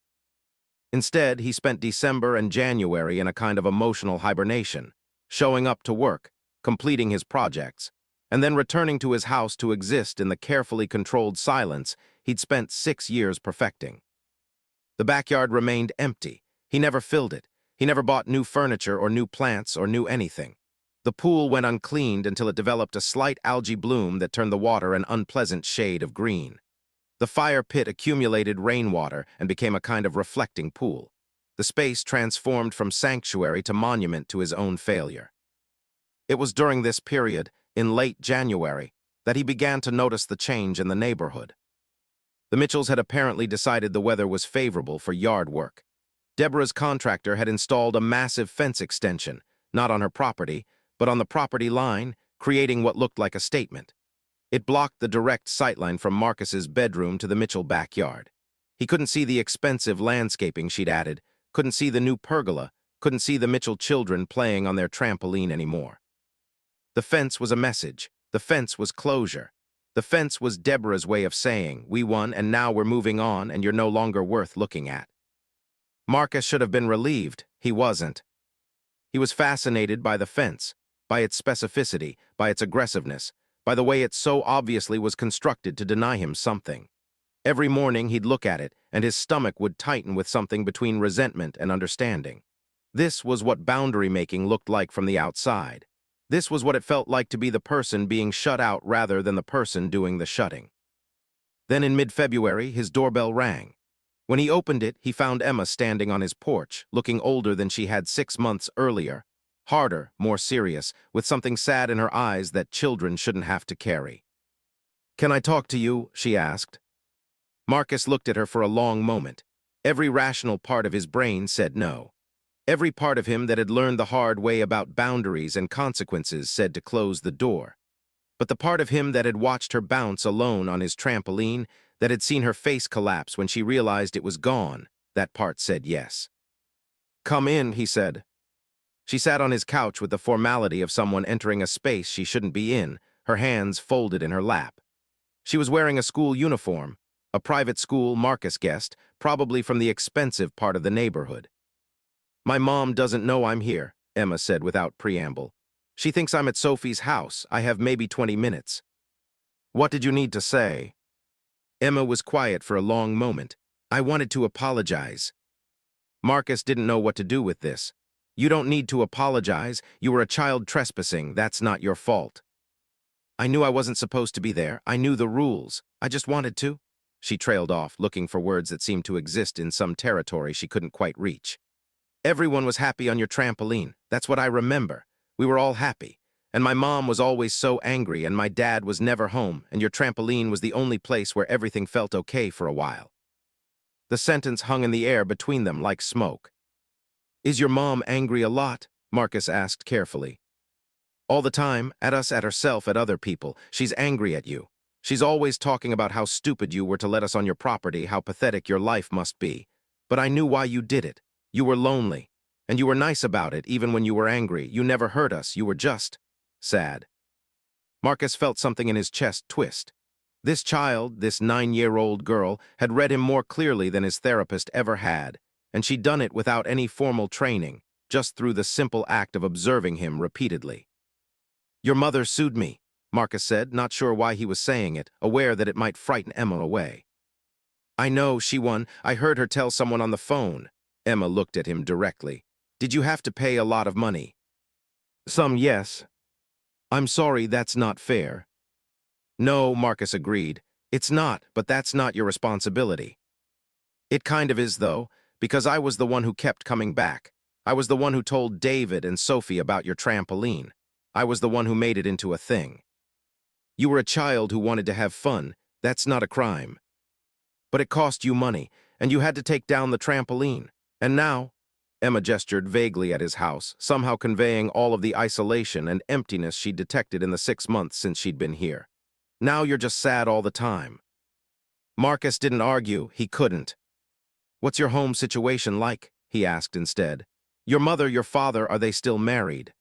Instead, he spent December and January in a kind of emotional hibernation, showing up to work, completing his projects, and then returning to his house to exist in the carefully controlled silence he'd spent 6 years perfecting. The backyard remained empty. He never filled it. He never bought new furniture or new plants or new anything. The pool went uncleaned until it developed a slight algae bloom that turned the water an unpleasant shade of green. The fire pit accumulated rainwater and became a kind of reflecting pool. The space transformed from sanctuary to monument to his own failure. It was during this period, in late January, that he began to notice the change in the neighborhood. The Mitchells had apparently decided the weather was favorable for yard work. Deborah's contractor had installed a massive fence extension, not on her property, but on the property line, creating what looked like a statement. It blocked the direct sightline from Marcus's bedroom to the Mitchell backyard. He couldn't see the expensive landscaping she'd added, couldn't see the new pergola, couldn't see the Mitchell children playing on their trampoline anymore. The fence was a message. The fence was closure. The fence was Deborah's way of saying, we won and now we're moving on and you're no longer worth looking at. Marcus should have been relieved. He wasn't. He was fascinated by the fence, by its specificity, by its aggressiveness, by the way it so obviously was constructed to deny him something. Every morning he'd look at it, and his stomach would tighten with something between resentment and understanding. This was what boundary making looked like from the outside. This was what it felt like to be the person being shut out rather than the person doing the shutting. Then in mid-February, his doorbell rang. When he opened it, he found Emma standing on his porch, looking older than she had 6 months earlier, harder, more serious, with something sad in her eyes that children shouldn't have to carry. "Can I talk to you?" she asked. Marcus looked at her for a long moment. Every rational part of his brain said no. Every part of him that had learned the hard way about boundaries and consequences said to close the door. But the part of him that had watched her bounce alone on his trampoline, that had seen her face collapse when she realized it was gone, that part said yes. "Come in," he said. She sat on his couch with the formality of someone entering a space she shouldn't be in, her hands folded in her lap. She was wearing a school uniform, a private school, Marcus guessed, probably from the expensive part of the neighborhood. "My mom doesn't know I'm here," Emma said without preamble. "She thinks I'm at Sophie's house. I have maybe 20 minutes. What did you need to say?" Emma was quiet for a long moment. "I wanted to apologize." Marcus didn't know what to do with this. "You don't need to apologize. You were a child trespassing. That's not your fault." "I knew I wasn't supposed to be there. I knew the rules. I just wanted to." She trailed off, looking for words that seemed to exist in some territory she couldn't quite reach. "Everyone was happy on your trampoline. That's what I remember. We were all happy. And my mom was always so angry, and my dad was never home, and your trampoline was the only place where everything felt okay for a while." The sentence hung in the air between them like smoke. "Is your mom angry a lot?" Marcus asked carefully. "All the time, at us, at herself, at other people. She's angry at you. She's always talking about how stupid you were to let us on your property, how pathetic your life must be. But I knew why you did it. You were lonely. And you were nice about it, even when you were angry. You never hurt us. You were just sad." Marcus felt something in his chest twist. This child, this 9-year-old girl, had read him more clearly than his therapist ever had, and she'd done it without any formal training, just through the simple act of observing him repeatedly. "Your mother sued me," Marcus said, not sure why he was saying it, aware that it might frighten Emma away. "I know, she won. I heard her tell someone on the phone." Emma looked at him directly. "Did you have to pay a lot of money?" "Some, yes." "I'm sorry, that's not fair." "No," Marcus agreed. "It's not, but that's not your responsibility." "It kind of is, though, because I was the one who kept coming back. I was the one who told David and Sophie about your trampoline. I was the one who made it into a thing. You were a child who wanted to have fun. That's not a crime. But it cost you money, and you had to take down the trampoline. And now—" Emma gestured vaguely at his house, somehow conveying all of the isolation and emptiness she'd detected in the 6 months since she'd been here. "Now you're just sad all the time." Marcus didn't argue. He couldn't. "What's your home situation like?" he asked instead. "Your mother, your father, are they still married?"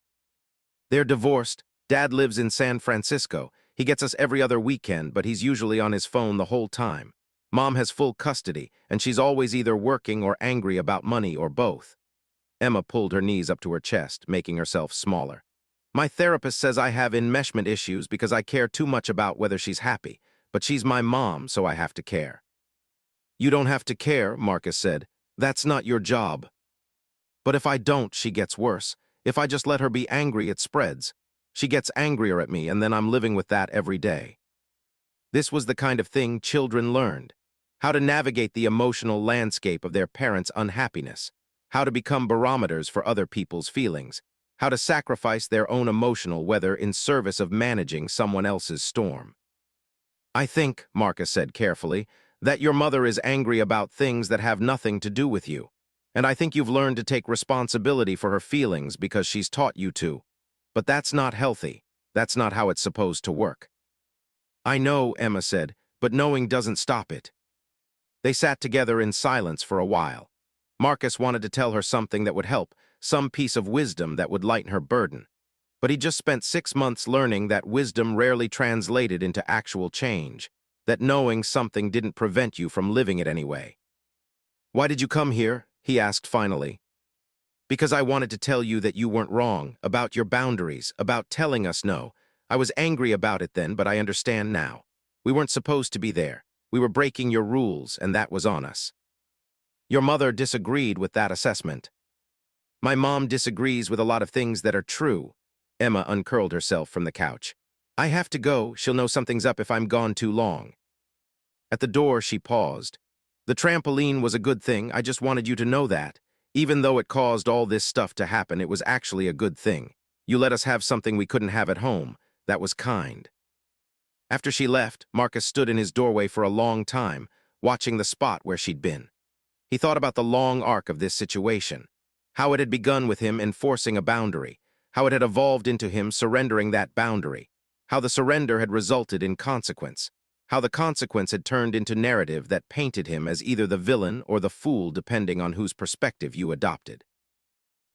"They're divorced. Dad lives in San Francisco. He gets us every other weekend, but he's usually on his phone the whole time. Mom has full custody, and she's always either working or angry about money or both. Emma pulled her knees up to her chest, making herself smaller. My therapist says I have enmeshment issues because I care too much about whether she's happy, but she's my mom, so I have to care. You don't have to care, Marcus said. That's not your job. But if I don't, she gets worse. If I just let her be angry, it spreads. She gets angrier at me, and then I'm living with that every day. This was the kind of thing children learned. How to navigate the emotional landscape of their parents' unhappiness. How to become barometers for other people's feelings. How to sacrifice their own emotional weather in service of managing someone else's storm. I think, Marcus said carefully, that your mother is angry about things that have nothing to do with you. And I think you've learned to take responsibility for her feelings because she's taught you to. But that's not healthy. That's not how it's supposed to work. I know, Emma said, but knowing doesn't stop it. They sat together in silence for a while. Marcus wanted to tell her something that would help, some piece of wisdom that would lighten her burden. But he just spent 6 months learning that wisdom rarely translated into actual change, that knowing something didn't prevent you from living it anyway. Why did you come here? He asked finally. Because I wanted to tell you that you weren't wrong, about your boundaries, about telling us no. I was angry about it then, but I understand now. We weren't supposed to be there. We were breaking your rules, and that was on us. Your mother disagreed with that assessment. My mom disagrees with a lot of things that are true. Emma uncurled herself from the couch. I have to go. She'll know something's up if I'm gone too long. At the door, she paused. The trampoline was a good thing. I just wanted you to know that. Even though it caused all this stuff to happen, it was actually a good thing. You let us have something we couldn't have at home. That was kind. After she left, Marcus stood in his doorway for a long time, watching the spot where she'd been. He thought about the long arc of this situation, how it had begun with him enforcing a boundary, how it had evolved into him surrendering that boundary, how the surrender had resulted in consequence, how the consequence had turned into narrative that painted him as either the villain or the fool depending on whose perspective you adopted.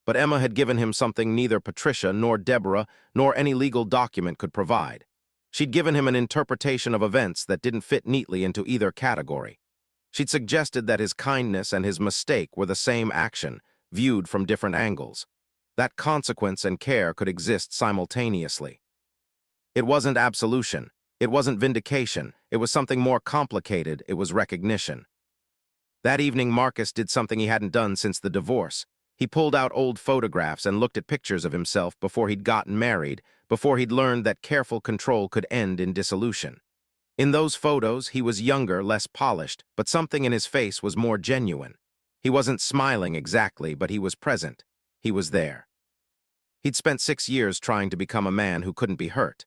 But Emma had given him something neither Patricia nor Deborah nor any legal document could provide. She'd given him an interpretation of events that didn't fit neatly into either category. She'd suggested that his kindness and his mistake were the same action, viewed from different angles. That consequence and care could exist simultaneously. It wasn't absolution. It wasn't vindication. It was something more complicated. It was recognition. That evening, Marcus did something he hadn't done since the divorce. He pulled out old photographs and looked at pictures of himself before he'd gotten married, before he'd learned that careful control could end in dissolution. In those photos, he was younger, less polished, but something in his face was more genuine. He wasn't smiling exactly, but he was present. He was there. He'd spent 6 years trying to become a man who couldn't be hurt.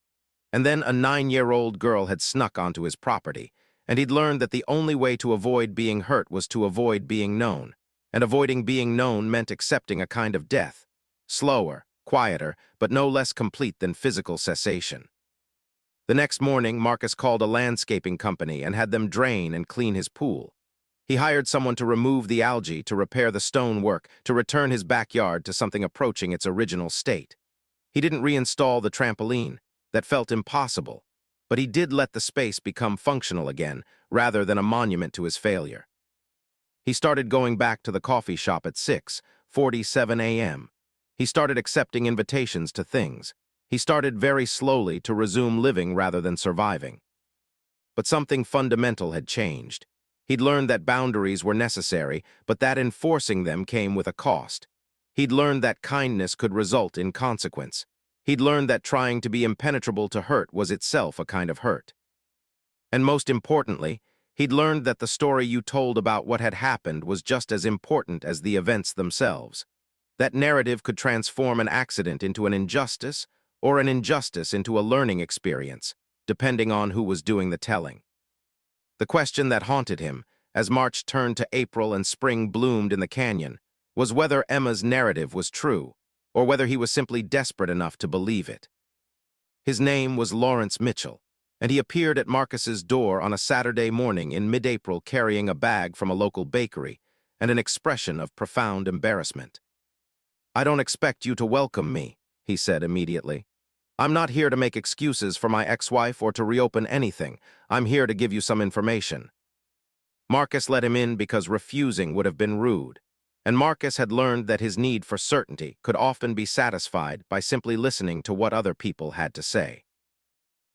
And then a 9-year-old girl had snuck onto his property, and he'd learned that the only way to avoid being hurt was to avoid being known. And avoiding being known meant accepting a kind of death. Slower, quieter, but no less complete than physical cessation. The next morning, Marcus called a landscaping company and had them drain and clean his pool. He hired someone to remove the algae, to repair the stonework, to return his backyard to something approaching its original state. He didn't reinstall the trampoline. That felt impossible. But he did let the space become functional again, rather than a monument to his failure. He started going back to the coffee shop at 6:47 a.m. He started accepting invitations to things. He started very slowly to resume living rather than surviving. But something fundamental had changed. He'd learned that boundaries were necessary, but that enforcing them came with a cost. He'd learned that kindness could result in consequence. He'd learned that trying to be impenetrable to hurt was itself a kind of hurt. And most importantly, he'd learned that the story you told about what had happened was just as important as the events themselves. That narrative could transform an accident into an injustice, or an injustice into a learning experience, depending on who was doing the telling. The question that haunted him, as March turned to April and spring bloomed in the canyon, was whether Emma's narrative was true, or whether he was simply desperate enough to believe it. His name was Lawrence Mitchell, and he appeared at Marcus's door on a Saturday morning in mid-April carrying a bag from a local bakery and an expression of profound embarrassment. "I don't expect you to welcome me," he said immediately. "I'm not here to make excuses for my ex-wife or to reopen anything. I'm here to give you some information." Marcus let him in because refusing would have been rude, and Marcus had learned that his need for certainty could often be satisfied by simply listening to what other people had to say.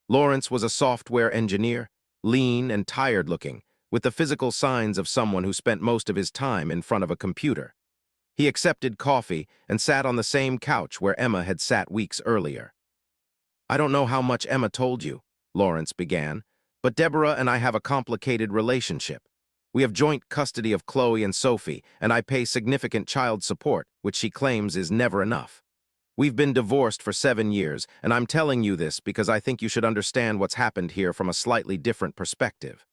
Lawrence was a software engineer, lean and tired-looking, with the physical signs of someone who spent most of his time in front of a computer. He accepted coffee and sat on the same couch where Emma had sat weeks earlier. "I don't know how much Emma told you," Lawrence began, "but Deborah and I have a complicated relationship. We have joint custody of Chloe and Sophie, and I pay significant child support, which she claims is never enough. We've been divorced for 7 years, and I'm telling you this because I think you should understand what's happened here from a slightly different perspective."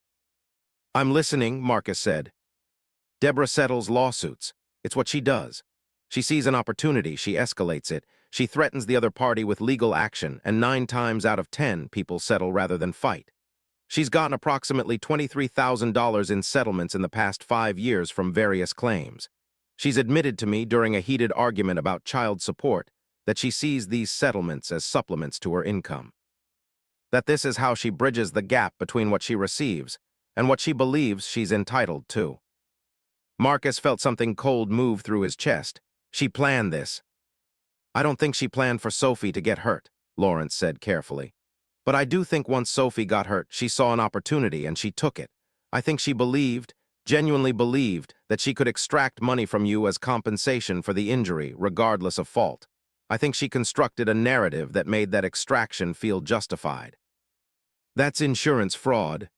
"I'm listening," Marcus said. "Deborah settles lawsuits. It's what she does. She sees an opportunity, she escalates it, she threatens the other party with legal action, and 9 times out of 10, people settle rather than fight. She's gotten approximately $23,000 in settlements in the past 5 years from various claims. She's admitted to me during a heated argument about child support that she sees these settlements as supplements to her income. That this is how she bridges the gap between what she receives and what she believes she's entitled to." Marcus felt something cold move through his chest. "She planned this." "I don't think she planned for Sophie to get hurt," Lawrence said carefully. "But I do think once Sophie got hurt, she saw an opportunity and she took it. I think she believed, genuinely believed, that she could extract money from you as compensation for the injury, regardless of fault. I think she constructed a narrative that made that extraction feel justified." "That's insurance fraud."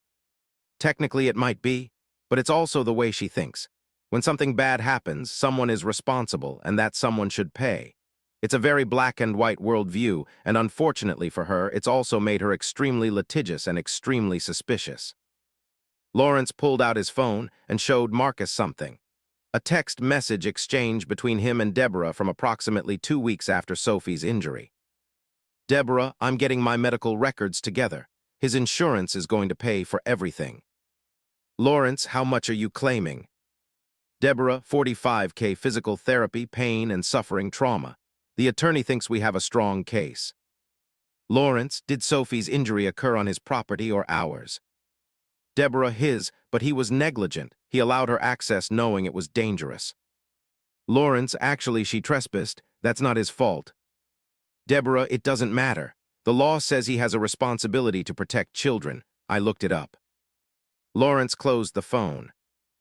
"Technically it might be, but it's also the way she thinks. When something bad happens, someone is responsible, and that someone should pay. It's a very black and white worldview, and unfortunately for her, it's also made her extremely litigious and extremely suspicious." Lawrence pulled out his phone and showed Marcus something. A text message exchange between him and Deborah from approximately 2 weeks after Sophie's injury. "Deborah, I'm getting my medical records together. His insurance is going to pay for everything." "Lawrence, how much are you claiming?" "Deborah, $45K physical therapy, pain and suffering trauma. The attorney thinks we have a strong case." "Lawrence, did Sophie's injury occur on his property or ours?" "Deborah, his, but he was negligent. He allowed her access knowing it was dangerous." "Lawrence, actually she trespassed. That's not his fault." "Deborah, it doesn't matter. The law says he has a responsibility to protect children. I looked it up." Lawrence closed the phone.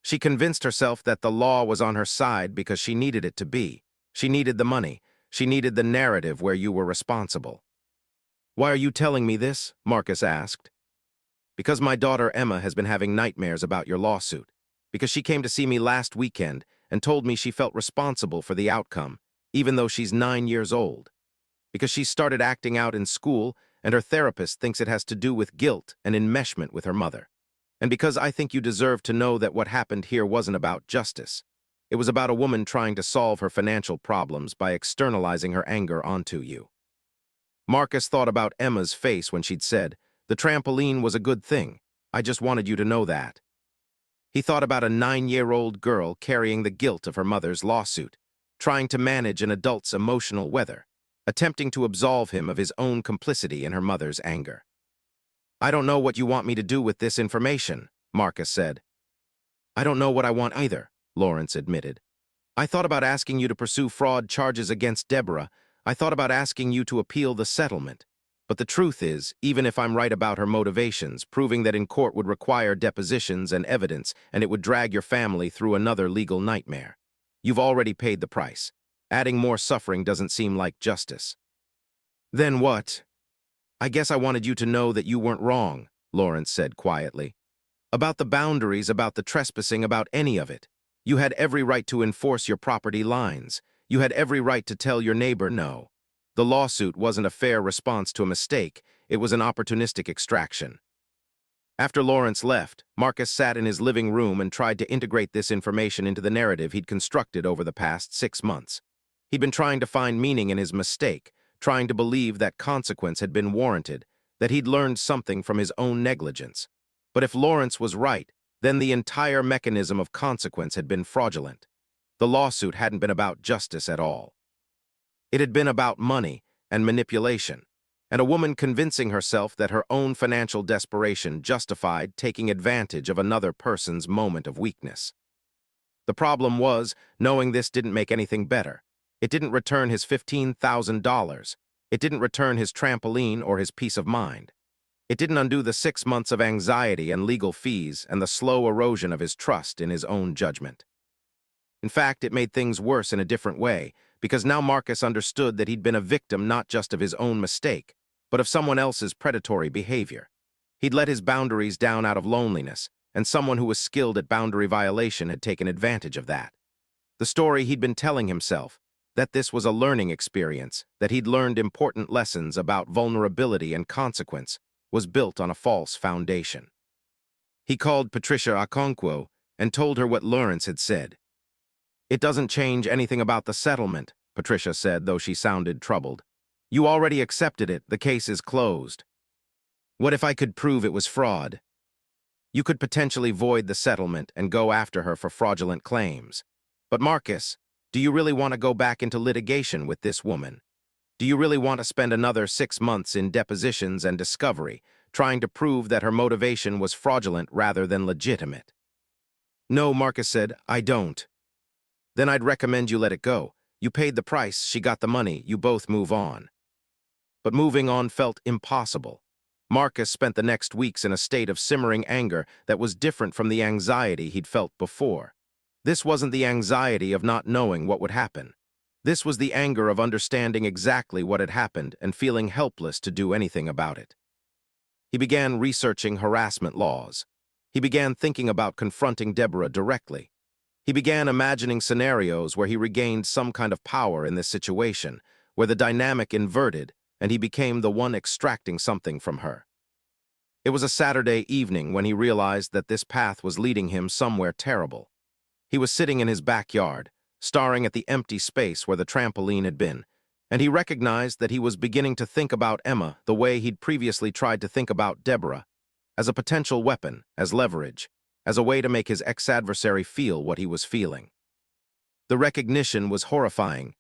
She convinced herself that the law was on her side because she needed it to be. She needed the money. She needed the narrative where you were responsible. "Why are you telling me this?" Marcus asked. "Because my daughter Emma has been having nightmares about your lawsuit. Because she came to see me last weekend and told me she felt responsible for the outcome, even though she's 9 years old. Because she started acting out in school and her therapist thinks it has to do with guilt and enmeshment with her mother. And because I think you deserve to know that what happened here wasn't about justice. It was about a woman trying to solve her financial problems by externalizing her anger onto you." Marcus thought about Emma's face when she'd said, "The trampoline was a good thing. I just wanted you to know that." He thought about a 9-year-old girl carrying the guilt of her mother's lawsuit, trying to manage an adult's emotional weather, attempting to absolve him of his own complicity in her mother's anger. "I don't know what you want me to do with this information," Marcus said. "I don't know what I want either," Lawrence admitted. "I thought about asking you to pursue fraud charges against Deborah. I thought about asking you to appeal the settlement. But the truth is, even if I'm right about her motivations, proving that in court would require depositions and evidence, and it would drag your family through another legal nightmare. You've already paid the price. Adding more suffering doesn't seem like justice." "Then what?" "I guess I wanted you to know that you weren't wrong," Lawrence said quietly. "About the boundaries, about the trespassing, about any of it. You had every right to enforce your property lines. You had every right to tell your neighbor no. The lawsuit wasn't a fair response to a mistake. It was an opportunistic extraction." After Lawrence left, Marcus sat in his living room and tried to integrate this information into the narrative he'd constructed over the past 6 months. He'd been trying to find meaning in his mistake, trying to believe that consequence had been warranted, that he'd learned something from his own negligence. But if Lawrence was right, then the entire mechanism of consequence had been fraudulent. The lawsuit hadn't been about justice at all. It had been about money and manipulation. and a woman convincing herself that her own financial desperation justified taking advantage of another person's moment of weakness. The problem was, knowing this didn't make anything better. It didn't return his $15,000. It didn't return his trampoline or his peace of mind. It didn't undo the 6 months of anxiety and legal fees and the slow erosion of his trust in his own judgment. In fact, it made things worse in a different way, because now Marcus understood that he'd been a victim not just of his own mistake, but of someone else's predatory behavior. He'd let his boundaries down out of loneliness, and someone who was skilled at boundary violation had taken advantage of that. The story he'd been telling himself, that this was a learning experience, that he'd learned important lessons about vulnerability and consequence, was built on a false foundation. He called Patricia Okonkwo and told her what Lawrence had said. "It doesn't change anything about the settlement," Patricia said, though she sounded troubled. "You already accepted it. The case is closed." "What if I could prove it was fraud?" "You could potentially void the settlement and go after her for fraudulent claims. But Marcus, do you really want to go back into litigation with this woman? Do you really want to spend another 6 months in depositions and discovery, trying to prove that her motivation was fraudulent rather than legitimate?" "No," Marcus said, "I don't." "Then I'd recommend you let it go. You paid the price, she got the money, you both move on." But moving on felt impossible. Marcus spent the next weeks in a state of simmering anger that was different from the anxiety he'd felt before. This wasn't the anxiety of not knowing what would happen. This was the anger of understanding exactly what had happened and feeling helpless to do anything about it. He began researching harassment laws. He began thinking about confronting Deborah directly. He began imagining scenarios where he regained some kind of power in this situation, where the dynamic inverted and he became the one extracting something from her. It was a Saturday evening when he realized that this path was leading him somewhere terrible. He was sitting in his backyard, staring at the empty space where the trampoline had been, and he recognized that he was beginning to think about Emma the way he'd previously tried to think about Deborah, as a potential weapon, as leverage, as a way to make his ex-adversary feel what he was feeling. The recognition was horrifying.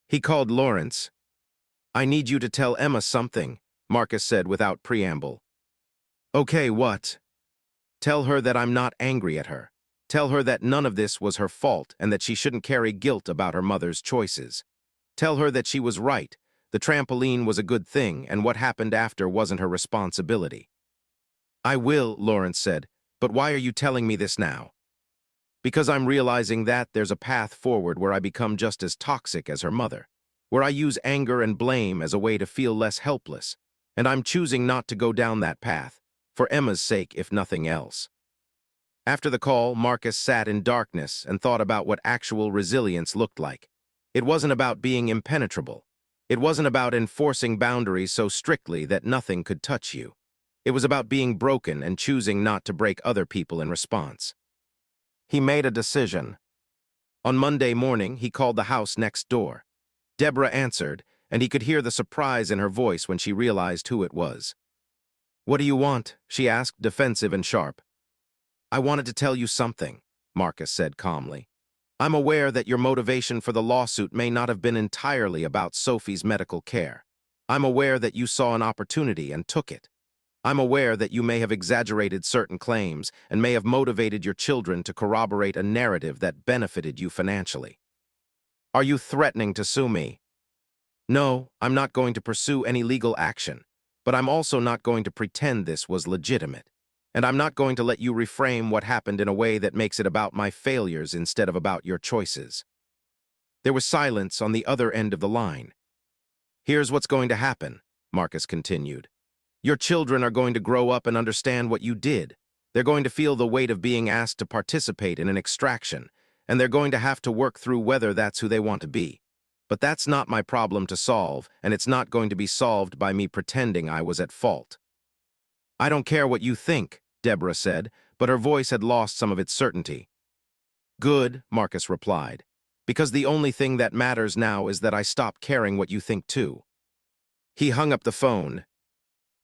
He called Lawrence. "I need you to tell Emma something," Marcus said without preamble. "Okay, what?" "Tell her that I'm not angry at her. Tell her that none of this was her fault and that she shouldn't carry guilt about her mother's choices. Tell her that she was right. The trampoline was a good thing, and what happened after wasn't her responsibility." "I will," Lawrence said, "but why are you telling me this now?" "Because I'm realizing that there's a path forward where I become just as toxic as her mother, where I use anger and blame as a way to feel less helpless, and I'm choosing not to go down that path, for Emma's sake if nothing else." After the call, Marcus sat in darkness and thought about what actual resilience looked like. It wasn't about being impenetrable. It wasn't about enforcing boundaries so strictly that nothing could touch you. It was about being broken and choosing not to break other people in response. He made a decision. On Monday morning, he called the house next door. Deborah answered, and he could hear the surprise in her voice when she realized who it was. "What do you want?" she asked, defensive and sharp. "I wanted to tell you something," Marcus said calmly. "I'm aware that your motivation for the lawsuit may not have been entirely about Sophie's medical care. I'm aware that you saw an opportunity and took it. I'm aware that you may have exaggerated certain claims and may have motivated your children to corroborate a narrative that benefited you financially. Are you threatening to sue me?" "No, I'm not going to pursue any legal action, but I'm also not going to pretend this was legitimate. And I'm not going to let you reframe what happened in a way that makes it about my failures instead of about your choices." There was silence on the other end of the line. "Here's what's going to happen," Marcus continued. "Your children are going to grow up and understand what you did. They're going to feel the weight of being asked to participate in an extraction, and they're going to have to work through whether that's who they want to be. But that's not my problem to solve, and it's not going to be solved by me pretending I was at fault." "I don't care what you think," Deborah said, but her voice had lost some of its certainty. "Good," Marcus replied, "because the only thing that matters now is that I stop caring what you think too." He hung up the phone.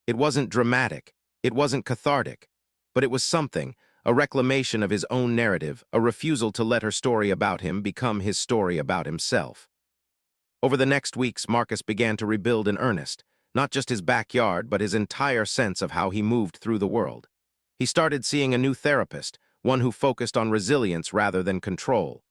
It wasn't dramatic, it wasn't cathartic, but it was something, a reclamation of his own narrative, a refusal to let her story about him become his story about himself. Over the next weeks, Marcus began to rebuild in earnest. not just his backyard, but his entire sense of how he moved through the world. He started seeing a new therapist, one who focused on resilience rather than control.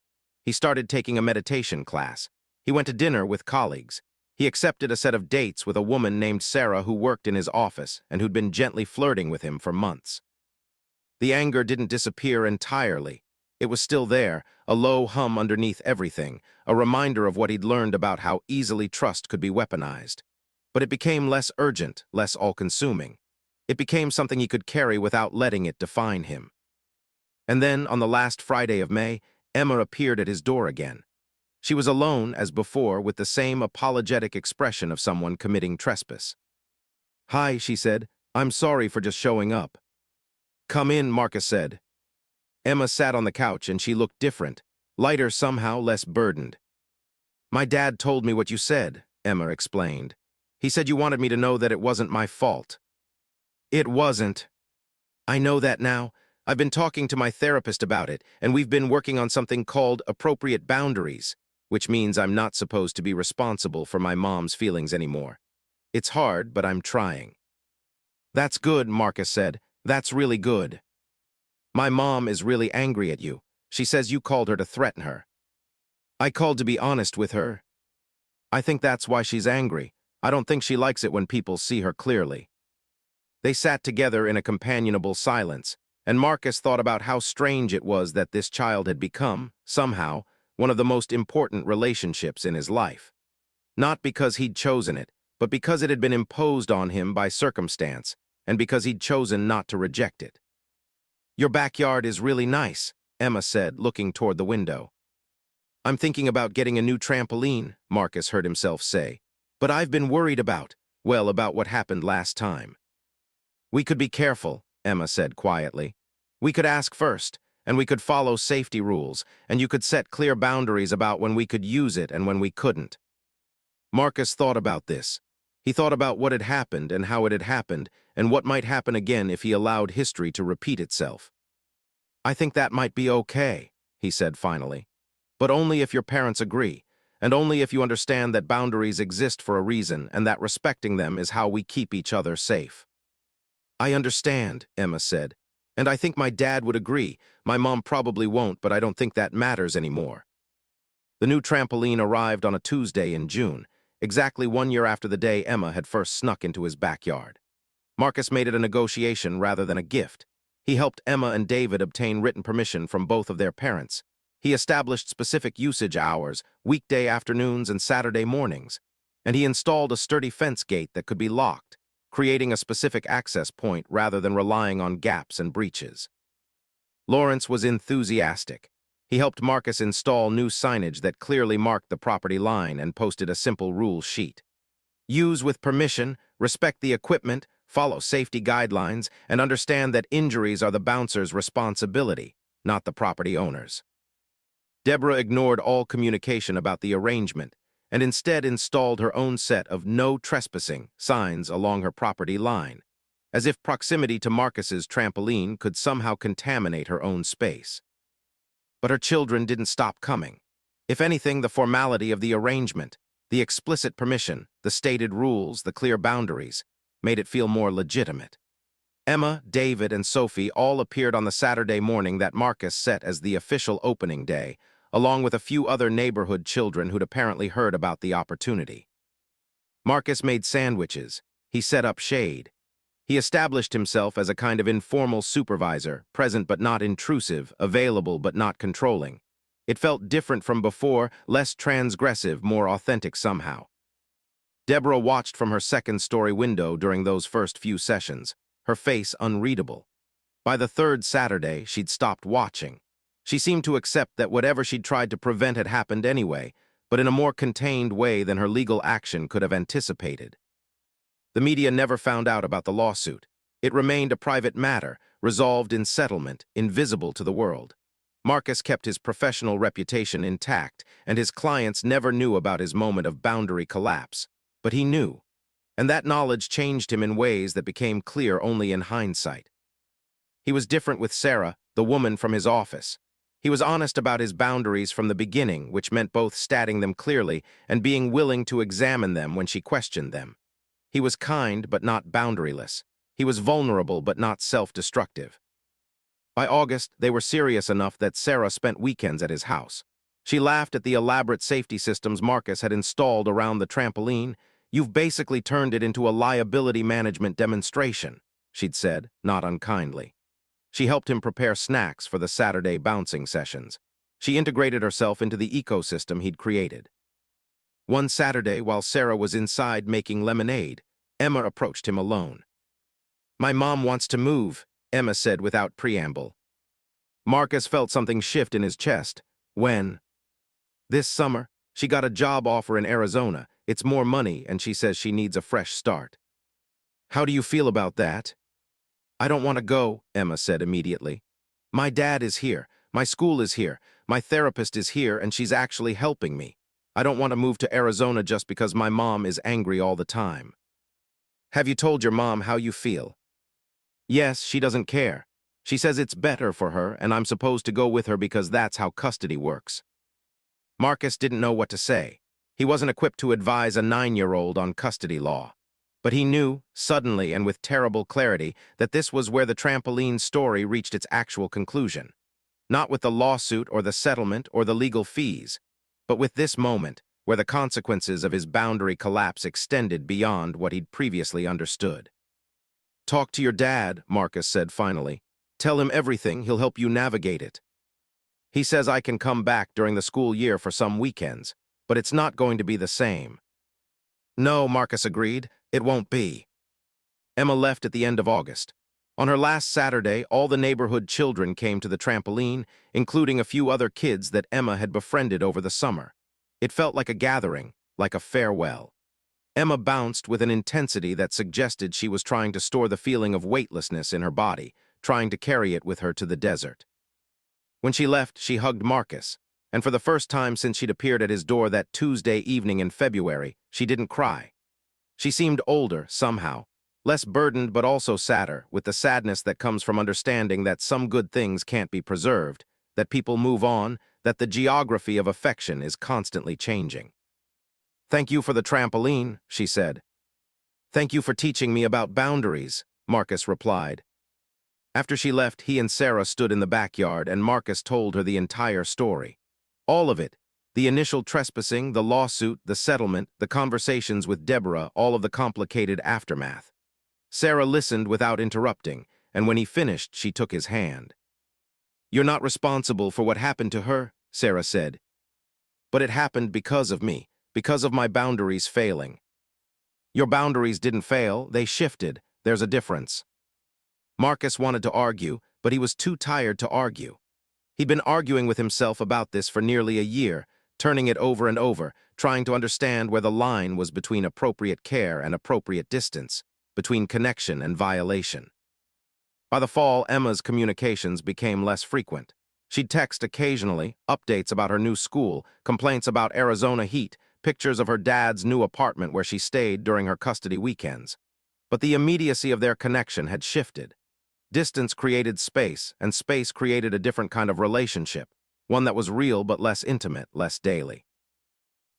He started taking a meditation class. He went to dinner with colleagues. He accepted a set of dates with a woman named Sarah who worked in his office and who'd been gently flirting with him for months. The anger didn't disappear entirely. It was still there, a low hum underneath everything, a reminder of what he'd learned about how easily trust could be weaponized. But it became less urgent, less all-consuming. It became something he could carry without letting it define him. And then, on the last Friday of May, Emma appeared at his door again. She was alone, as before, with the same apologetic expression of someone committing trespass. "Hi," she said. "I'm sorry for just showing up." "Come in," Marcus said. Emma sat on the couch and she looked different, lighter somehow, less burdened. "My dad told me what you said," Emma explained. "He said you wanted me to know that it wasn't my fault." "It wasn't. I know that now. I've been talking to my therapist about it, and we've been working on something called appropriate boundaries, which means I'm not supposed to be responsible for my mom's feelings anymore. It's hard, but I'm trying." "That's good," Marcus said. "That's really good. My mom is really angry at you. She says you called her to threaten her." "I called to be honest with her. I think that's why she's angry. I don't think she likes it when people see her clearly." They sat together in a companionable silence, and Marcus thought about how strange it was that this child had become, somehow, one of the most important relationships in his life. Not because he'd chosen it, but because it had been imposed on him by circumstance, and because he'd chosen not to reject it. "Your backyard is really nice," Emma said, looking toward the window. "I'm thinking about getting a new trampoline," Marcus heard himself say. "But I've been worried about what happened last time." "We could be careful," Emma said quietly. "We could ask first, and we could follow safety rules, and you could set clear boundaries about when we could use it and when we couldn't." Marcus thought about this. He thought about what had happened and how it had happened, and what might happen again if he allowed history to repeat itself. "I think that might be okay," he said finally. "But only if your parents agree, and only if you understand that boundaries exist for a reason and that respecting them is how we keep each other safe." "I understand," Emma said. "And I think my dad would agree. My mom probably won't, but I don't think that matters anymore." The new trampoline arrived on a Tuesday in June, exactly 1 year after the day Emma had first snuck into his backyard. Marcus made it a negotiation rather than a gift. He helped Emma and David obtain written permission from both of their parents. He established specific usage hours, weekday afternoons and Saturday mornings, and he installed a sturdy fence gate that could be locked, creating a specific access point rather than relying on gaps and breaches. Lawrence was enthusiastic. He helped Marcus install new signage that clearly marked the property line and posted a simple rule sheet. "Use with permission, respect the equipment, follow safety guidelines, and understand that injuries are the bouncer's responsibility, not the property owner's." Deborah ignored all communication about the arrangement and instead installed her own set of "no trespassing" signs along her property line, as if proximity to Marcus's trampoline could somehow contaminate her own space. But her children didn't stop coming. If anything, the formality of the arrangement, the explicit permission, the stated rules, the clear boundaries, made it feel more legitimate. Emma, David, and Sophie all appeared on the Saturday morning that Marcus set as the official opening day, along with a few other neighborhood children who'd apparently heard about the opportunity. Marcus made sandwiches. He set up shade. He established himself as a kind of informal supervisor, present but not intrusive, available but not controlling. It felt different from before, less transgressive, more authentic somehow. Deborah watched from her second-story window during those first few sessions, her face unreadable. By the third Saturday, she'd stopped watching. She seemed to accept that whatever she'd tried to prevent had happened anyway, but in a more contained way than her legal action could have anticipated. The media never found out about the lawsuit. It remained a private matter, resolved in settlement, invisible to the world. Marcus kept his professional reputation intact, and his clients never knew about his moment of boundary collapse. But he knew, and that knowledge changed him in ways that became clear only in hindsight. He was different with Sarah, the woman from his office. He was honest about his boundaries from the beginning, which meant both stating them clearly and being willing to examine them when she questioned them. He was kind but not boundaryless. He was vulnerable but not self-destructive. By August, they were serious enough that Sarah spent weekends at his house. She laughed at the elaborate safety systems Marcus had installed around the trampoline. "You've basically turned it into a liability management demonstration," she'd said, not unkindly. She helped him prepare snacks for the Saturday bouncing sessions. She integrated herself into the ecosystem he'd created. One Saturday, while Sarah was inside making lemonade, Emma approached him alone. "My mom wants to move," Emma said without preamble. Marcus felt something shift in his chest. "When?" "This summer. She got a job offer in Arizona. It's more money, and she says she needs a fresh start." "How do you feel about that?" "I don't want to go," Emma said immediately. "My dad is here. My school is here. My therapist is here, and she's actually helping me. I don't want to move to Arizona just because my mom is angry all the time." "Have you told your mom how you feel?" "Yes, she doesn't care. She says it's better for her, and I'm supposed to go with her because that's how custody works." Marcus didn't know what to say. He wasn't equipped to advise a 9-year-old on custody law. But he knew, suddenly and with terrible clarity, that this was where the trampoline story reached its actual conclusion. Not with the lawsuit or the settlement or the legal fees, but with this moment, where the consequences of his boundary collapse extended beyond what he'd previously understood. "Talk to your dad," Marcus said finally. "Tell him everything, he'll help you navigate it. He says I can come back during the school year for some weekends, but it's not going to be the same." "No," Marcus agreed, "it won't be." Emma left at the end of August. On her last Saturday, all the neighborhood children came to the trampoline, including a few other kids that Emma had befriended over the summer. It felt like a gathering, like a farewell. Emma bounced with an intensity that suggested she was trying to store the feeling of weightlessness in her body, trying to carry it with her to the desert. When she left, she hugged Marcus, and for the first time since she'd appeared at his door that Tuesday evening in February, she didn't cry. She seemed older, somehow, less burdened but also sadder, with the sadness that comes from understanding that some good things can't be preserved, that people move on, that the geography of affection is constantly changing. "Thank you for the trampoline," she said. "Thank you for teaching me about boundaries," Marcus replied. After she left, he and Sarah stood in the backyard, and Marcus told her the entire story. All of it. The initial trespassing, the lawsuit, the settlement, the conversations with Deborah, all of the complicated aftermath. Sarah listened without interrupting, and when he finished, she took his hand. "You're not responsible for what happened to her," Sarah said. "But it happened because of me, because of my boundaries failing." "Your boundaries didn't fail, they shifted. There's a difference." Marcus wanted to argue, but he was too tired to argue. He'd been arguing with himself about this for nearly a year, turning it over and over, trying to understand where the line was between appropriate care and appropriate distance, between connection and violation. By the fall, Emma's communications became less frequent. She'd text occasionally, updates about her new school, complaints about Arizona heat, pictures of her dad's new apartment where she stayed during her custody weekends. But the immediacy of their connection had shifted. Distance created space, and space created a different kind of relationship, one that was real but less intimate, less daily.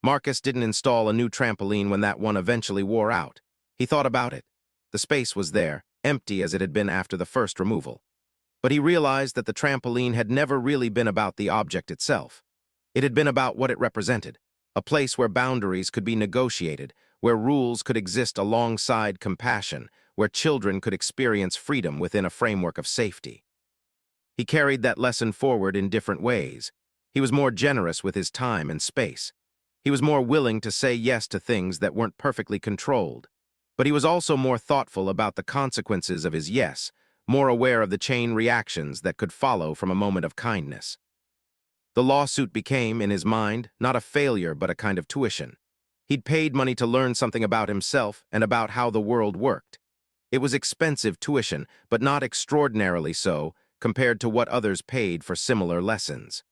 Marcus didn't install a new trampoline when that one eventually wore out. He thought about it. The space was there, empty as it had been after the first removal. But he realized that the trampoline had never really been about the object itself. It had been about what it represented, a place where boundaries could be negotiated, where rules could exist alongside compassion, where children could experience freedom within a framework of safety. He carried that lesson forward in different ways. He was more generous with his time and space. He was more willing to say yes to things that weren't perfectly controlled. But he was also more thoughtful about the consequences of his yes, more aware of the chain reactions that could follow from a moment of kindness. The lawsuit became, in his mind, not a failure but a kind of tuition. He'd paid money to learn something about himself and about how the world worked. It was expensive tuition, but not extraordinarily so, compared to what others paid for similar lessons.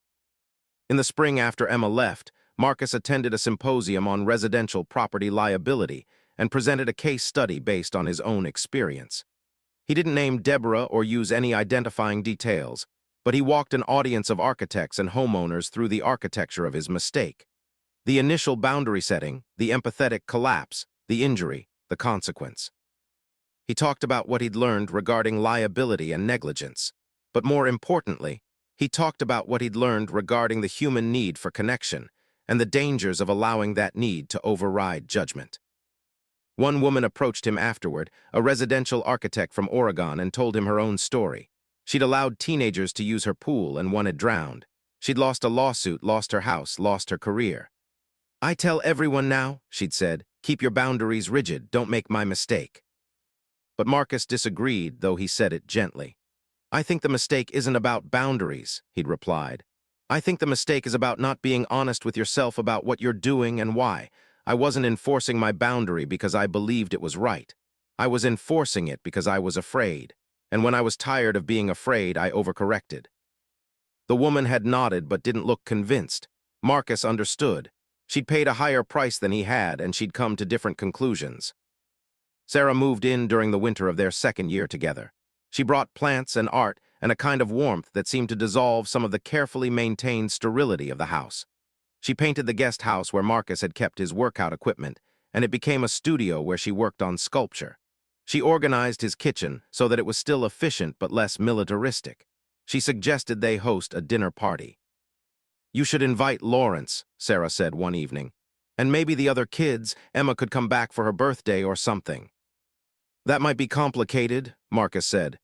In the spring after Emma left, Marcus attended a symposium on residential property liability and presented a case study based on his own experience. He didn't name Deborah or use any identifying details, but he walked an audience of architects and homeowners through the architecture of his mistake. The initial boundary setting, the empathetic collapse, the injury, the consequence. He talked about what he'd learned regarding liability and negligence. But more importantly, he talked about what he'd learned regarding the human need for connection and the dangers of allowing that need to override judgment. One woman approached him afterward, a residential architect from Oregon, and told him her own story. She'd allowed teenagers to use her pool and one had drowned. She'd lost a lawsuit, lost her house, lost her career. "I tell everyone now," she'd said, "keep your boundaries rigid, don't make my mistake." But Marcus disagreed, though he said it gently. "I think the mistake isn't about boundaries," he'd replied. "I think the mistake is about not being honest with yourself about what you're doing and why. I wasn't enforcing my boundary because I believed it was right. I was enforcing it because I was afraid. And when I was tired of being afraid, I overcorrected." The woman had nodded but didn't look convinced. Marcus understood. She'd paid a higher price than he had, and she'd come to different conclusions. Sarah moved in during the winter of their second year together. She brought plants and art and a kind of warmth that seemed to dissolve some of the carefully maintained sterility of the house. She painted the guest house where Marcus had kept his workout equipment, and it became a studio where she worked on sculpture. She organized his kitchen so that it was still efficient but less militaristic. She suggested they host a dinner party. "You should invite Lawrence," Sarah said one evening. "And maybe the other kids. Emma could come back for her birthday or something." "That might be complicated," Marcus said.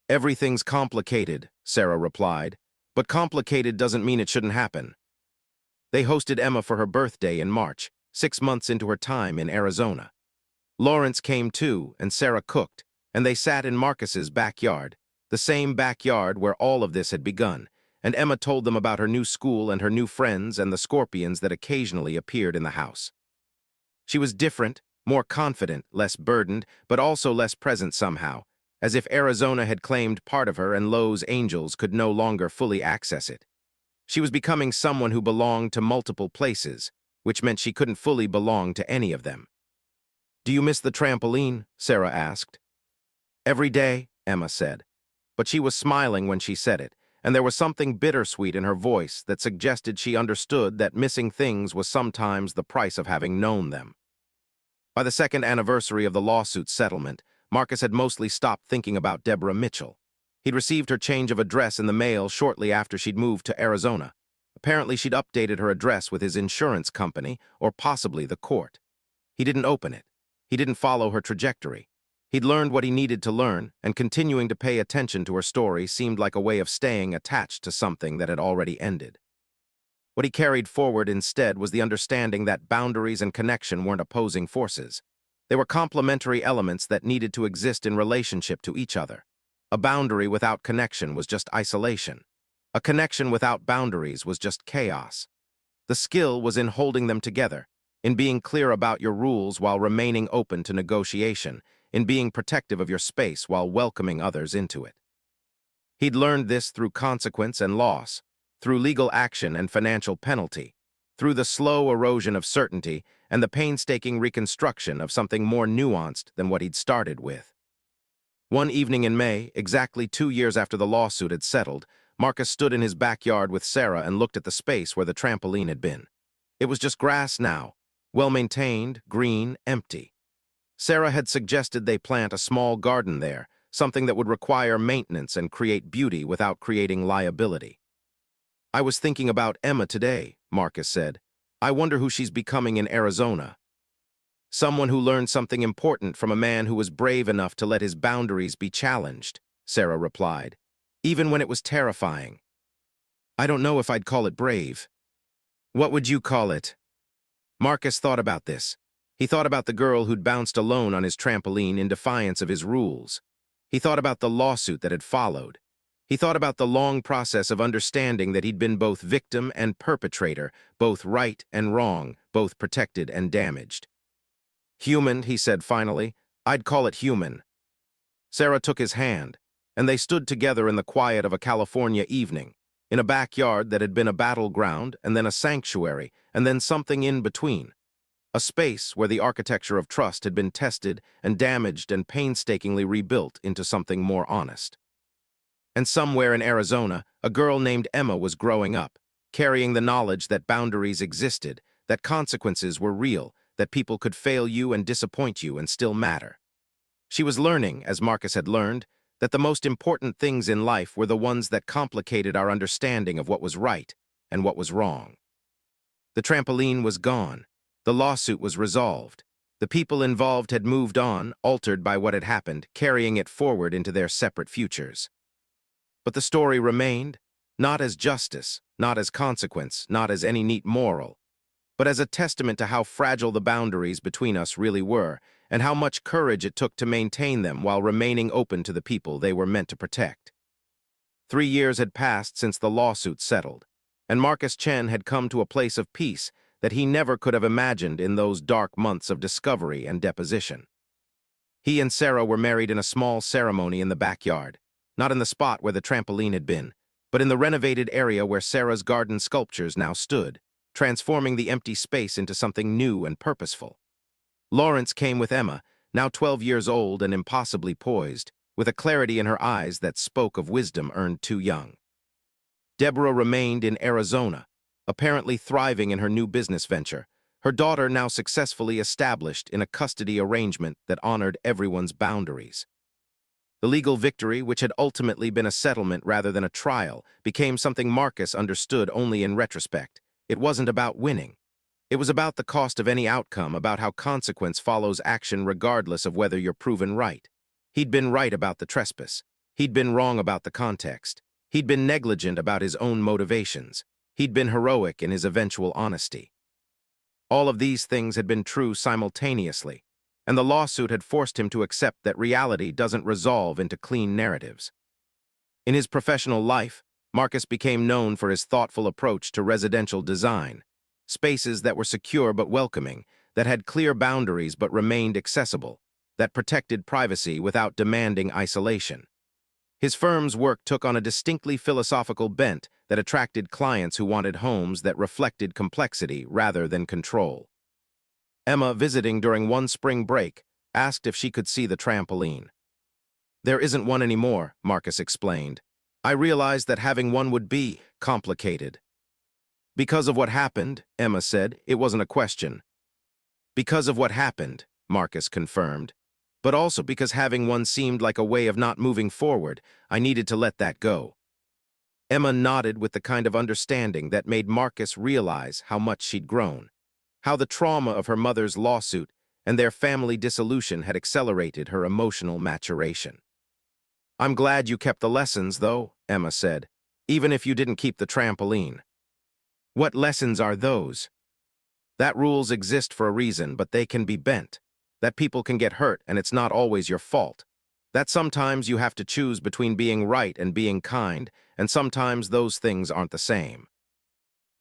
"Everything's complicated," Sarah replied. "But complicated doesn't mean it shouldn't happen." They hosted Emma for her birthday in March, 6 months into her time in Arizona. Lawrence came too, and Sarah cooked, and they sat in Marcus's backyard, the same backyard where all of this had begun, and Emma told them about her new school and her new friends and the scorpions that occasionally appeared in the house. She was different, more confident, less burdened, but also less present somehow, as if Arizona had claimed part of her and Lowe's angels could no longer fully access it. She was becoming someone who belonged to multiple places, which meant she couldn't fully belong to any of them. "Do you miss the trampoline?" Sarah asked. "Every day," Emma said. But she was smiling when she said it, and there was something bittersweet in her voice that suggested she understood that missing things was sometimes the price of having known them. By the second anniversary of the lawsuit settlement, Marcus had mostly stopped thinking about Deborah Mitchell. He'd received her change of address in the mail shortly after she'd moved to Arizona. Apparently, she'd updated her address with his insurance company, or possibly the court. He didn't open it. He didn't follow her trajectory. He'd learned what he needed to learn, and continuing to pay attention to her story seemed like a way of staying attached to something that had already ended. What he carried forward instead was the understanding that boundaries and connection weren't opposing forces. They were complementary elements that needed to exist in relationship to each other. A boundary without connection was just isolation. A connection without boundaries was just chaos. The skill was in holding them together, in being clear about your rules while remaining open to negotiation, in being protective of your space while welcoming others into it. He'd learned this through consequence and loss, through legal action and financial penalty, through the slow erosion of certainty and the painstaking reconstruction of something more nuanced than what he'd started with. One evening in May, exactly 2 years after the lawsuit had settled, Marcus stood in his backyard with Sarah and looked at the space where the trampoline had been. It was just grass now, well-maintained, green, empty. Sarah had suggested they plant a small garden there, something that would require maintenance and create beauty without creating liability. "I was thinking about Emma today," Marcus said. "I wonder who she's becoming in Arizona." "Someone who learned something important from a man who was brave enough to let his boundaries be challenged," Sarah replied, "even when it was terrifying." "I don't know if I'd call it brave." "What would you call it?" Marcus thought about this. He thought about the girl who'd bounced alone on his trampoline in defiance of his rules. He thought about the lawsuit that had followed. He thought about the long process of understanding that he'd been both victim and perpetrator, both right and wrong, both protected and damaged. "Human," he said finally. "I'd call it human." Sarah took his hand, and they stood together in the quiet of a California evening, in a backyard that had been a battleground, and then a sanctuary, and then something in between. A space where the architecture of trust had been tested and damaged and painstakingly rebuilt into something more honest. And somewhere in Arizona, a girl named Emma was growing up, carrying the knowledge that boundaries existed, that consequences were real, that people could fail you and disappoint you and still matter. She was learning, as Marcus had learned, that the most important things in life were the ones that complicated our understanding of what was right and what was wrong. The trampoline was gone. The lawsuit was resolved. The people involved had moved on, altered by what had happened, carrying it forward into their separate futures. But the story remained, not as justice, not as consequence, not as any neat moral, but as a testament to how fragile the boundaries between us really were, and how much courage it took to maintain them while remaining open to the people they were meant to protect. 3 years had passed since the lawsuit settled, and Marcus Chen had come to a place of peace that he never could have imagined in those dark months of discovery and deposition. He and Sarah were married in a small ceremony in the backyard, not in the spot where the trampoline had been, but in the renovated area where Sarah's garden sculptures now stood, transforming the empty space into something new and purposeful. Lawrence came with Emma, now 12 years old and impossibly poised, with a clarity in her eyes that spoke of wisdom earned too young. Deborah remained in Arizona, apparently thriving in her new business venture, her daughter now successfully established in a custody arrangement that honored everyone's boundaries. The legal victory, which had ultimately been a settlement rather than a trial, became something Marcus understood only in retrospect. It wasn't about winning. It was about the cost of any outcome, about how consequence follows action regardless of whether you're proven right. He'd been right about the trespass. He'd been wrong about the context. He'd been negligent about his own motivations. He'd been heroic in his eventual honesty. All of these things had been true simultaneously, and the lawsuit had forced him to accept that reality doesn't resolve into clean narratives. In his professional life, Marcus became known for his thoughtful approach to residential design, spaces that were secure but welcoming, that had clear boundaries but remained accessible, that protected privacy without demanding isolation. His firm's work took on a distinctly philosophical bent that attracted clients who wanted homes that reflected complexity rather than control. Emma, visiting during one spring break, asked if she could see the trampoline. "There isn't one anymore," Marcus explained. "I realized that having one would be complicated." "Because of what happened," Emma said. "It wasn't a question." "Because of what happened," Marcus confirmed. "But also because having one seemed like a way of not moving forward. I needed to let that go." Emma nodded with the kind of understanding that made Marcus realize how much she'd grown, how the trauma of her mother's lawsuit and their family dissolution had accelerated her emotional maturation. "I'm glad you kept the lessons, though," Emma said, "even if you didn't keep the trampoline." "What lessons are those?" "That rules exist for a reason, but they can be bent. That people can get hurt and it's not always your fault. That sometimes you have to choose between being right and being kind, and sometimes those things aren't the same."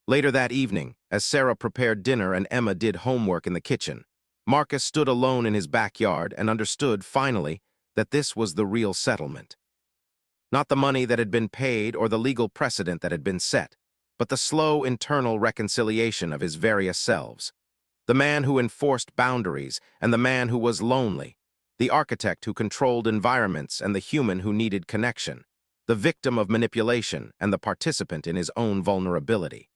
Later that evening, as Sarah prepared dinner and Emma did homework in the kitchen, Marcus stood alone in his backyard and understood, finally, that this was the real settlement. Not the money that had been paid or the legal precedent that had been set, but the slow internal reconciliation of his various selves. The man who enforced boundaries and the man who was lonely, the architect who controlled environments and the human who needed connection, the victim of manipulation and the participant in his own vulnerability.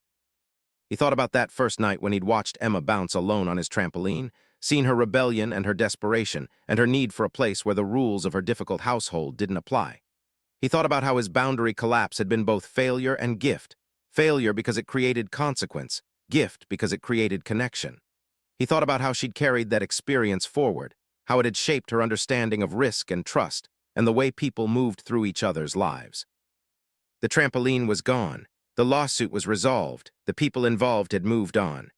He thought about that first night when he'd watched Emma bounce alone on his trampoline, seen her rebellion and her desperation, and her need for a place where the rules of her difficult household didn't apply. He thought about how his boundary collapse had been both failure and gift. Failure because it created consequence, gift because it created connection. He thought about how she'd carried that experience forward, how it had shaped her understanding of risk and trust, and the way people moved through each other's lives. The trampoline was gone. The lawsuit was resolved. The people involved had moved on.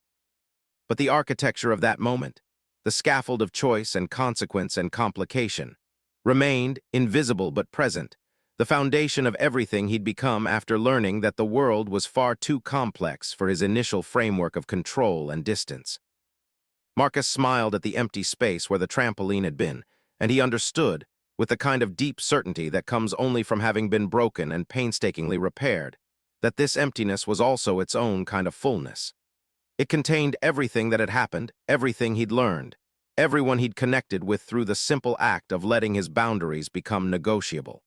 But the architecture of that moment, the scaffold of choice and consequence and complication, remained invisible but present, the foundation of everything he'd become after learning that the world was far too complex for his initial framework of control and distance. Marcus smiled at the empty space where the trampoline had been, and he understood, with the kind of deep certainty that comes only from having been broken and painstakingly repaired, that this emptiness was also its own kind of fullness. It contained everything that had happened, everything he'd learned, everyone he'd connected with through the simple act of letting his boundaries become negotiable.